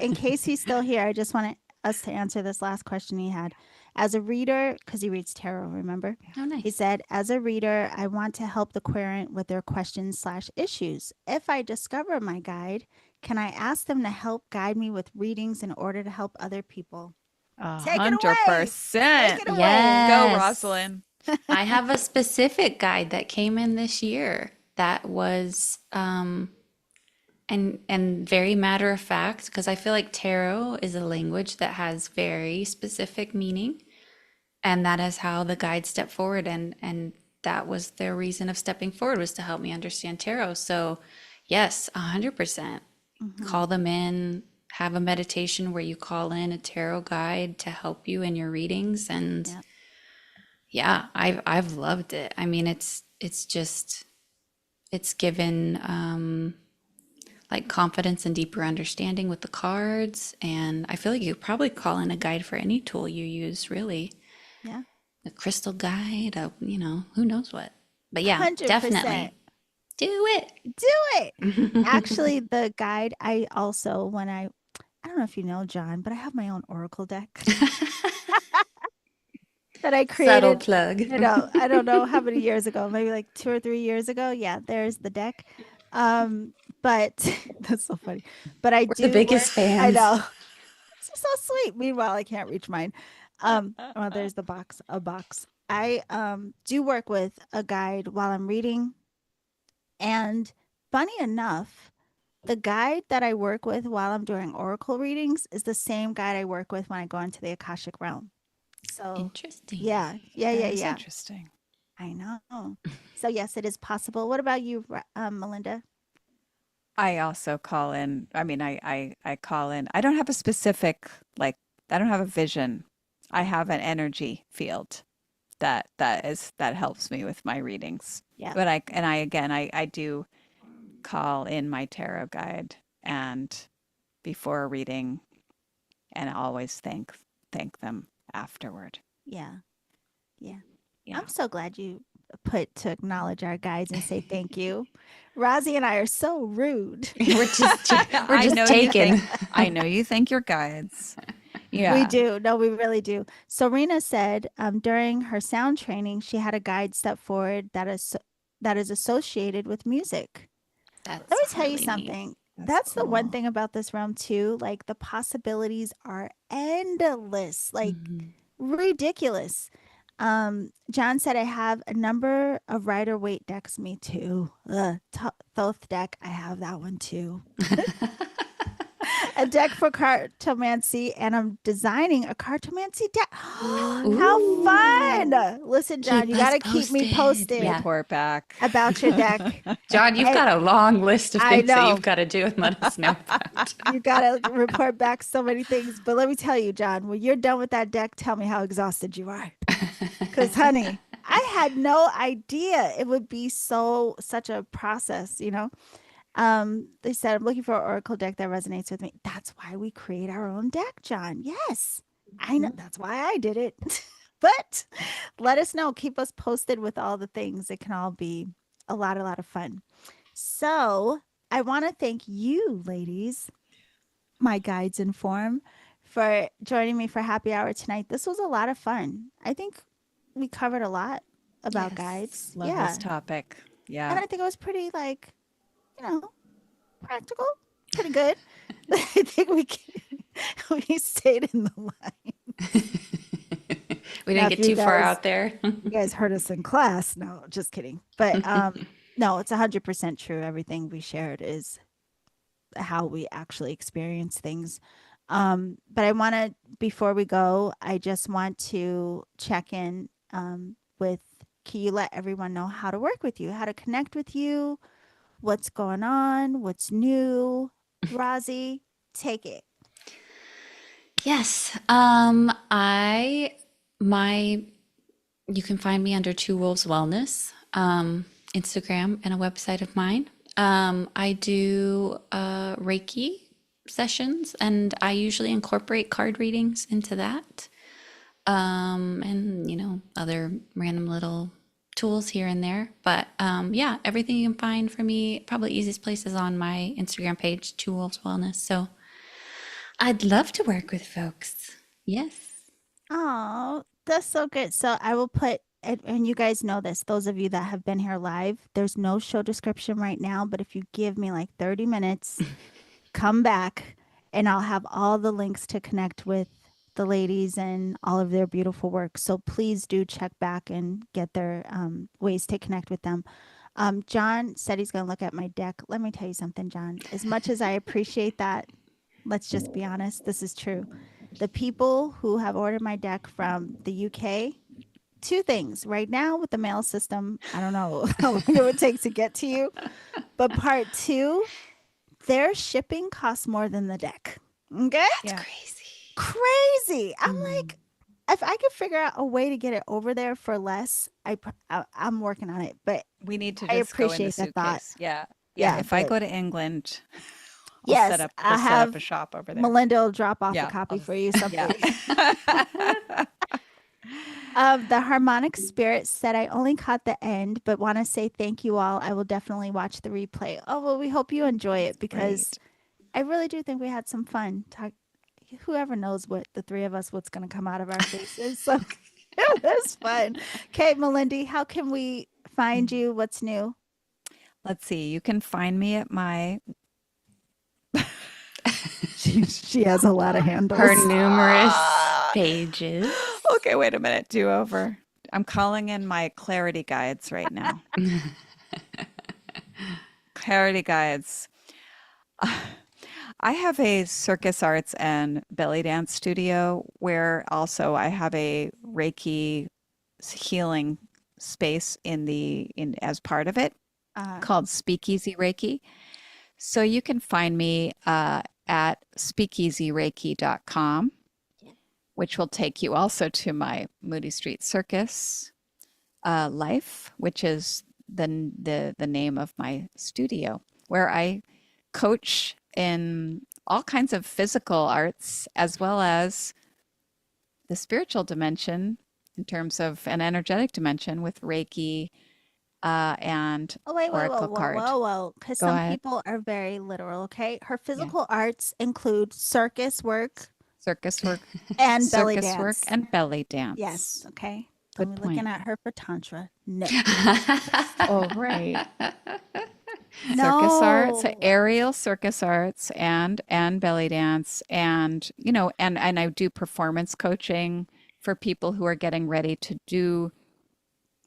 in case he's still here, I just wanted us to answer this last question he had. As a reader, because he reads tarot, remember? Oh, He nice. said, as a reader, I want to help the querent with their questions slash issues. If I discover my guide, can I ask them to help guide me with readings in order to help other people? A Take it hundred away. Take percent. it away. Go, Yes. Rosalind. I have a specific guide that came in this year that was and very matter of fact because I feel like tarot is a language that has very specific meaning, and that is how the guide stepped forward, and that was their reason of stepping forward, was to help me understand tarot. So yes, 100%. Mm-hmm. Call them in, have a meditation where you call in a tarot guide to help you in your readings. And Yeah. yeah, I've loved it. I mean, it's just it's given like confidence and deeper understanding with the cards. And I feel like you could probably call in a guide for any tool you use, really. Yeah. A crystal guide, who knows what. But yeah, 100%. definitely do it. Do it. Actually, the guide, I don't know if you know, John, but I have my own oracle deck that I Subtle created, plug. I don't know how many years ago, maybe like 2 or 3 years ago. Yeah, there's the deck. Um, but that's so funny. But I We're the do work, biggest I fans. know. This is so sweet. Meanwhile, I can't reach mine. Well, there's the box, a box. I do work with a guide while I'm reading. And funny enough, the guide that I work with while I'm doing oracle readings is the same guide I work with when I go into the Akashic realm. So, Interesting. yeah, yeah, That yeah, is yeah. interesting. I know. So, yes, it is possible. What about you, Melinda? I also call in, I mean, I call in. I don't have a specific, like, I don't have a vision. I have an energy field that helps me with my readings. Yeah, But I do call in my tarot guide and before a reading and always thank them afterward. yeah, yeah. Yeah. I'm so glad you put to acknowledge our guides and say thank you. Rozzy and I are so rude. We're I just know you taken. think I know you think your guides. We Yeah. do. No, we really do. Serena said during her sound training, she had a guide step forward that is associated with music. Let That's me tell you really neat. something. That's That's the one cool. thing about this realm too. Like the possibilities are endless, like Mhm. ridiculous. John said I have a number of Rider Waite decks. Me too. Thoth deck. I have that one too. A deck for cartomancy, and I'm designing a cartomancy deck. How fun! Ooh. Listen, John, Keep you got us to keep me posted. Yeah. posted Report back. about your deck. John, you've And got a long list of I things that know you've got to do and let us know about. you got to report back so many things, but let me tell you, John, when you're done with that deck, tell me how exhausted you are. Because, honey, I had no idea it would be such a process. They said, I'm looking for an oracle deck that resonates with me. That's why we create our own deck, John. Yes, I know. That's why I did it. But let us know. Keep us posted with all the things. It can all be a lot of fun. So I want to thank you, ladies, my guides in form, for joining me for happy hour tonight. This was a lot of fun. I think we covered a lot about Yes. guides. Love this Yeah. topic. And Yeah. I think it was pretty, like, you know, practical, pretty good. I think we stayed in the line. We Now, didn't if get too far out there. you guys heard us in class, no, just kidding. But no, it's 100% true. Everything we shared is how we actually experience things. But I want to, before we go, I just want to check in with, can you let everyone know how to work with you, how to connect with you, what's going on, what's new? Rosie, take it. Yes. My you can find me under Two Wolves Wellness, Instagram and a website of mine. I do Reiki sessions, and I usually incorporate card readings into that. And other random little tools here and there. But yeah, everything you can find for me, probably easiest place is on my Instagram page, Two Wolves Wellness. So I'd love to work with folks. Yes. Oh, that's so good. So I will put, and you guys know this, those of you that have been here live, there's no show description right now, but if you give me like 30 minutes, come back and I'll have all the links to connect with the ladies and all of their beautiful work. So please do check back and get their ways to connect with them. John said he's going to look at my deck. Let me tell you something, John. As much as I appreciate that, let's just be honest, this is true. The people who have ordered my deck from the UK, two things. Right now with the mail system, I don't know how long it would take to get to you. But part two, their shipping costs more than the deck. Okay? Yeah. Crazy. I'm like, if I could figure out a way to get it over there for less, I'm working on it. But We need to I just go in the appreciate that thought. suitcase. Yeah. Yeah, If I but go to England, yes, we'll set up a shop over there. Melinda will drop off a Yeah. copy for you someday. Yeah. The harmonic spirit said, I only caught the end, but want to say thank you all. I will definitely watch the replay. Oh, well, we hope you enjoy it because Great. I really do think we had some fun. Whoever knows what the three of us, what's going to come out of our faces. So it was fun. Okay, Melindy, how can we find you? What's new? Let's see. You can find me at my She has a lot of handles. Her numerous pages. Okay, wait a minute. Do over. I'm calling in my clarity guides right now. Clarity guides. I have a circus arts and belly dance studio where also I have a Reiki healing space in as part of it called Speakeasy Reiki. So you can find me at speakeasyreiki.com, which will take you also to my Moody Street Circus Life, which is the name of my studio, where I coach in all kinds of physical arts as well as the spiritual dimension in terms of an energetic dimension with Reiki and Oh, wait, Oracle card. whoa. Because Go some ahead. people are very literal, okay? Her Yeah. physical arts include circus work Circus work, and belly circus dance. work, and belly dance. Yes, okay. Good Don't be point. looking at her for tantra. No. Oh, right. Circus No. arts, aerial circus arts, and belly dance, and and I do performance coaching for people who are getting ready to do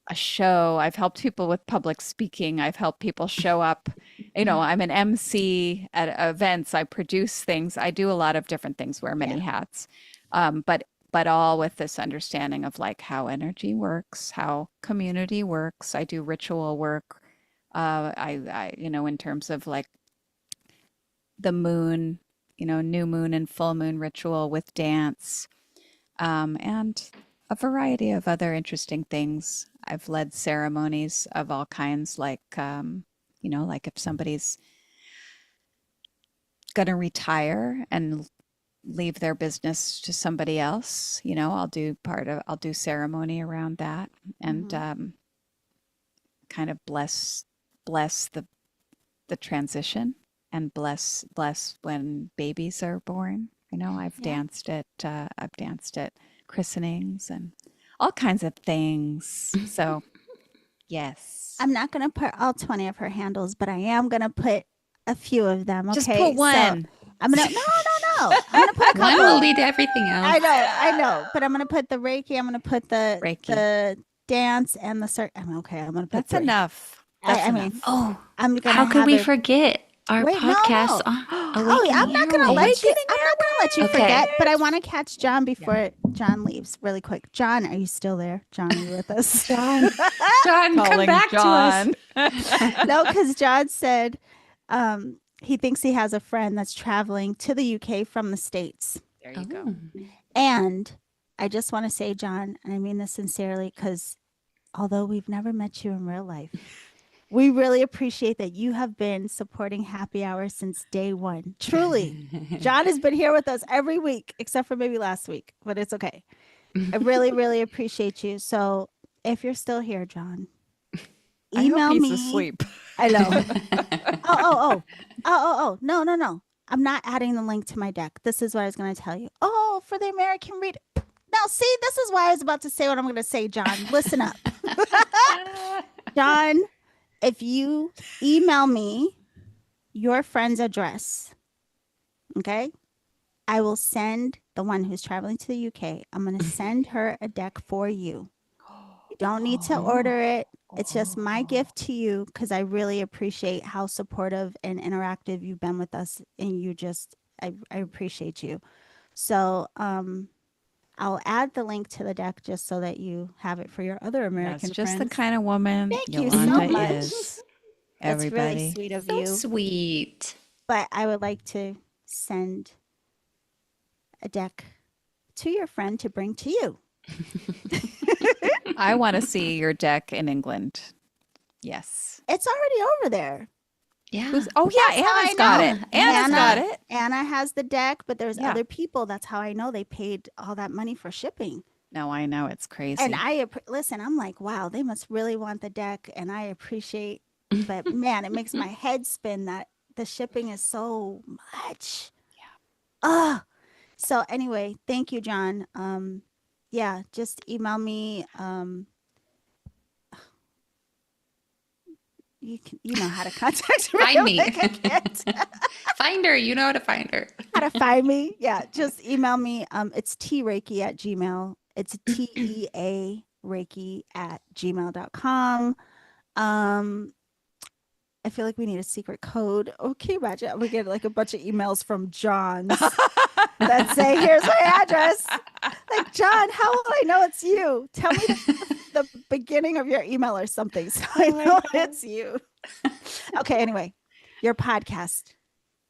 a show. I've helped people with public speaking. I've helped people show up. I'm an MC at events. I produce things. I do a lot of different things, wear many hats. But all with this understanding of like how energy works, how community works. I do ritual work. In terms of like the moon, new moon and full moon ritual with dance, and a variety of other interesting things. I've led ceremonies of all kinds, like, like if somebody's going to retire and leave their business to somebody else, I'll do ceremony around that and kind of bless the transition and bless when babies are born. I've danced at christenings and all kinds of things. So, yes. I'm not going to put all 20 of her handles, but I am going to put a few of them, okay? Just put one. So I'm going to, no. I'm going to put a couple. One will lead to everything else. I know. But I'm going to put the Reiki, I'm going to put the Reiki. the dance and the I'm going to put That's three. enough. I mean, Oh, I'm gonna how could have we it- forget our Wait, no, podcast no. on Oh, yeah, Awakening Airwaves. I'm not gonna let you Okay. forget, but I want to catch John before John leaves really quick. John, are you still there? John, are you with us? John, John, come Calling back to us. John. No, because John said he thinks he has a friend that's traveling to the UK from the States. There you go. Oh, And I just want to say, John, and I mean this sincerely, because although we've never met you in real life, we really appreciate that you have been supporting Happy Hour since day one. Truly. John has been here with us every week, except for maybe last week, but it's okay. I really, really appreciate you. So if you're still here, John, I hope email he's me. asleep. I know. Oh. No. I'm not adding the link to my deck. This is what I was going to tell you. Oh, for the American reader. Now, see, this is why I was about to say what I'm going to say, John. Listen up. John, if you email me your friend's address, okay, I will send the one who's traveling to the UK. I'm going to send her a deck for you. You don't need to order it. It's just my gift to you because I really appreciate how supportive and interactive you've been with us. And I appreciate you. So I'll add the link to the deck just so that you have it for your other American That's just friends. the kind of woman Thank you so Yolanda much. is. That's really Everybody. sweet of so you. sweet. But I would like to send a deck to your friend to bring to you. I want to see your deck in England. Yes. It's already over there. Yeah. Oh, yeah. That's how I Anna's got know. it. Anna's got it. Anna has the deck, but there's Yeah. other people. That's how I know they paid all that money for shipping. No, I know. It's crazy. And listen, I'm like, wow, they must really want the deck. And I appreciate, but man, it makes my head spin that the shipping is so much. Yeah. So anyway, thank you, John. Yeah, just email me. You know how to contact me. Find me. Like, I can't. Find her. You know how to find her. How to find me. Yeah, just email me. It's treiki@gmail. It's TEA Reiki@gmail.com. I feel like we need a secret code. Okay, imagine we get like a bunch of emails from Johns that say, "Here's my address." Like, John, how will I know it's you? Tell me the beginning of your email or something so I know it's you. Okay, anyway, your podcast.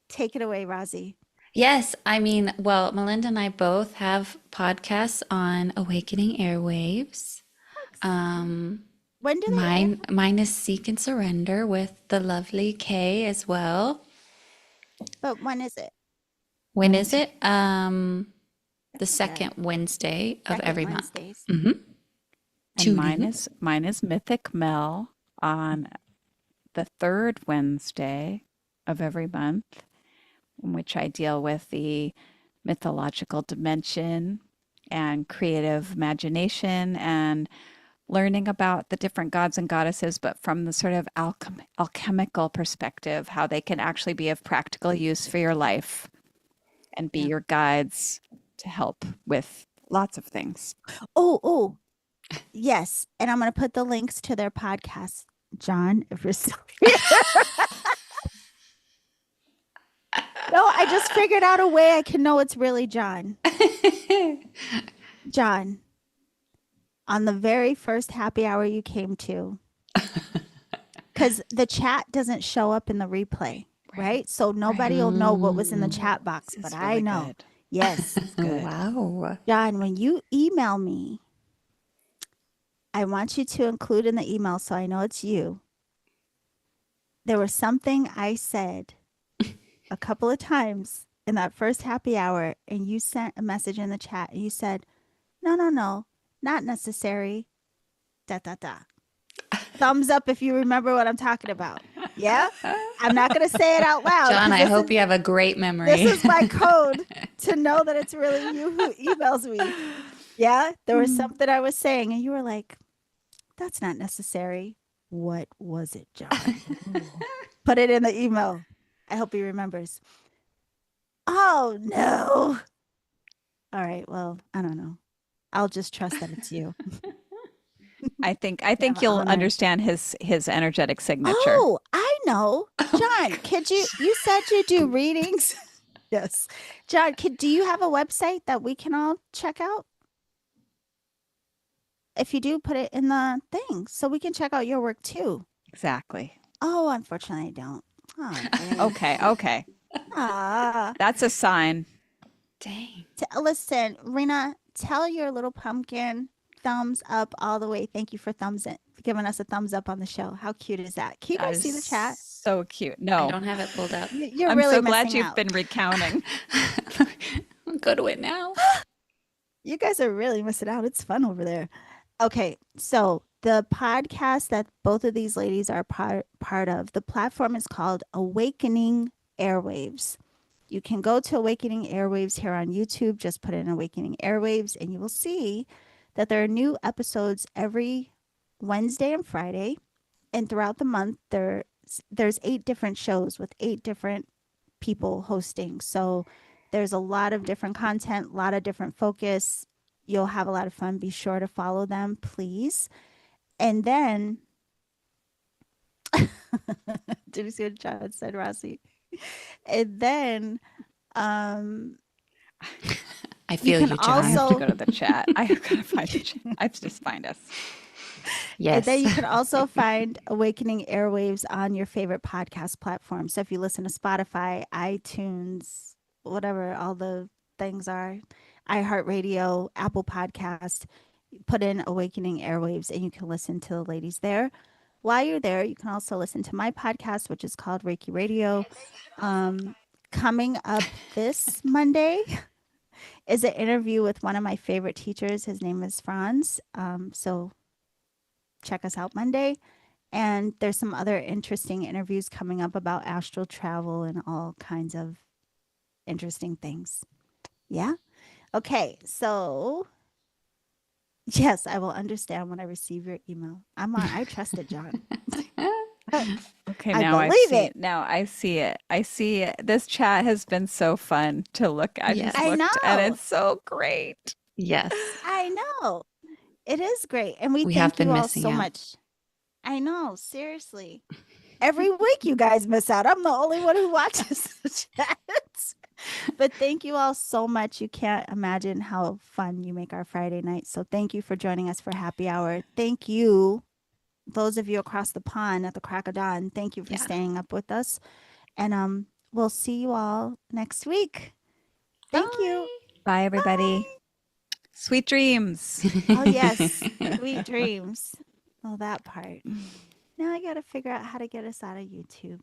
Take it away, Rozzy. Yes, I mean, well, Melinda and I both have podcasts on Awakening Airwaves. When do they air? Mine is Seek and Surrender with the lovely Kay as well. But when is it? When is it? The second Wednesday of Second every month. Wednesdays. And Tune mine is Mythic Mel on the third Wednesday of every month, in which I deal with the mythological dimension and creative imagination and learning about the different gods and goddesses, but from the sort of alchemical perspective, how they can actually be of practical use for your life and be your guides to help with lots of things. Oh, yes. And I'm going to put the links to their podcast, John, if you're still here. No, I just figured out a way I can know it's really John. John, on the very first happy hour you came to, because the chat doesn't show up in the replay, right? So nobody will know what was in the chat box, but I really know. good. Yes. Good. Wow. John, when you email me, I want you to include in the email so I know it's you. There was something I said a couple of times in that first happy hour, and you sent a message in the chat and you said, no, not necessary. Thumbs up if you remember what I'm talking about. Yeah? I'm not going to say it out loud. John, 'cause I this hope is- you have a great memory. This is my code to know that it's really you who emails me. Yeah? There was something I was saying, and you were like, that's not necessary. What was it, John? Put it in the email. I hope he remembers. Oh, no. All right. Well, I don't know. I'll just trust that it's you. I think I'm you'll honored. understand his energetic signature. Oh, I know. John, could you said you do readings? Yes. John, do you have a website that we can all check out? If you do, put it in the thing so we can check out your work too. Exactly. Oh, unfortunately, I don't. Oh, dang. Okay, okay. Ah. That's a sign. Dang. Listen, Rena, tell your little pumpkin thumbs up all the way. Thank you for giving us a thumbs up on the show. How cute is that? Can you That guys is see the chat? so cute. I No, don't have it pulled up. You're I'm really so glad missing you've out. been recounting. Go to it now. You guys are really missing out. It's fun over there. Okay, so the podcast that both of these ladies are part of, the platform is called Awakening Airwaves. You can go to Awakening Airwaves here on YouTube, just put in Awakening Airwaves, and you will see that there are new episodes every Wednesday and Friday. And throughout the month, there's 8 different shows with 8 different people hosting. So there's a lot of different content, a lot of different focus. You'll have a lot of fun. Be sure to follow them, please. And then, did you see what John said, Rossi? And then, um, I you feel can you, I John. have to also, go to the chat. I have got to find the chat. I have to just find us. and then Yes. you can also find Awakening Airwaves on your favorite podcast platform. So if you listen to Spotify, iTunes, whatever all the things are, iHeartRadio, Apple Podcast, put in Awakening Airwaves and you can listen to the ladies there. While you're there, you can also listen to my podcast, which is called Reiki Radio. Um, Coming up this Monday is an interview with one of my favorite teachers. His name is Franz. So check us out Monday. And there's some other interesting interviews coming up about astral travel and all kinds of interesting things. Yeah. Okay. So yes, I will understand when I receive your email. I trust it, John. Okay, I now I believe see it. it. Now I see it. I see it. This chat has been so fun to look. I just Yes. I looked and know. it's so great. Yes. I know. It is great. And we We have thank you been all missing so out. much. I know, seriously. Every week you guys miss out. I'm the only one who watches the chats. But thank you all so much. You can't imagine how fun you make our Friday night. So thank you for joining us for happy hour. Thank you, those of you across the pond at the crack of dawn. Thank you for Yeah. staying up with us. And we'll see you all next week. Thank you. Bye. Bye, everybody. Bye. Sweet dreams. Oh yes, sweet dreams. Oh, that part. Now I got to figure out how to get us out of YouTube.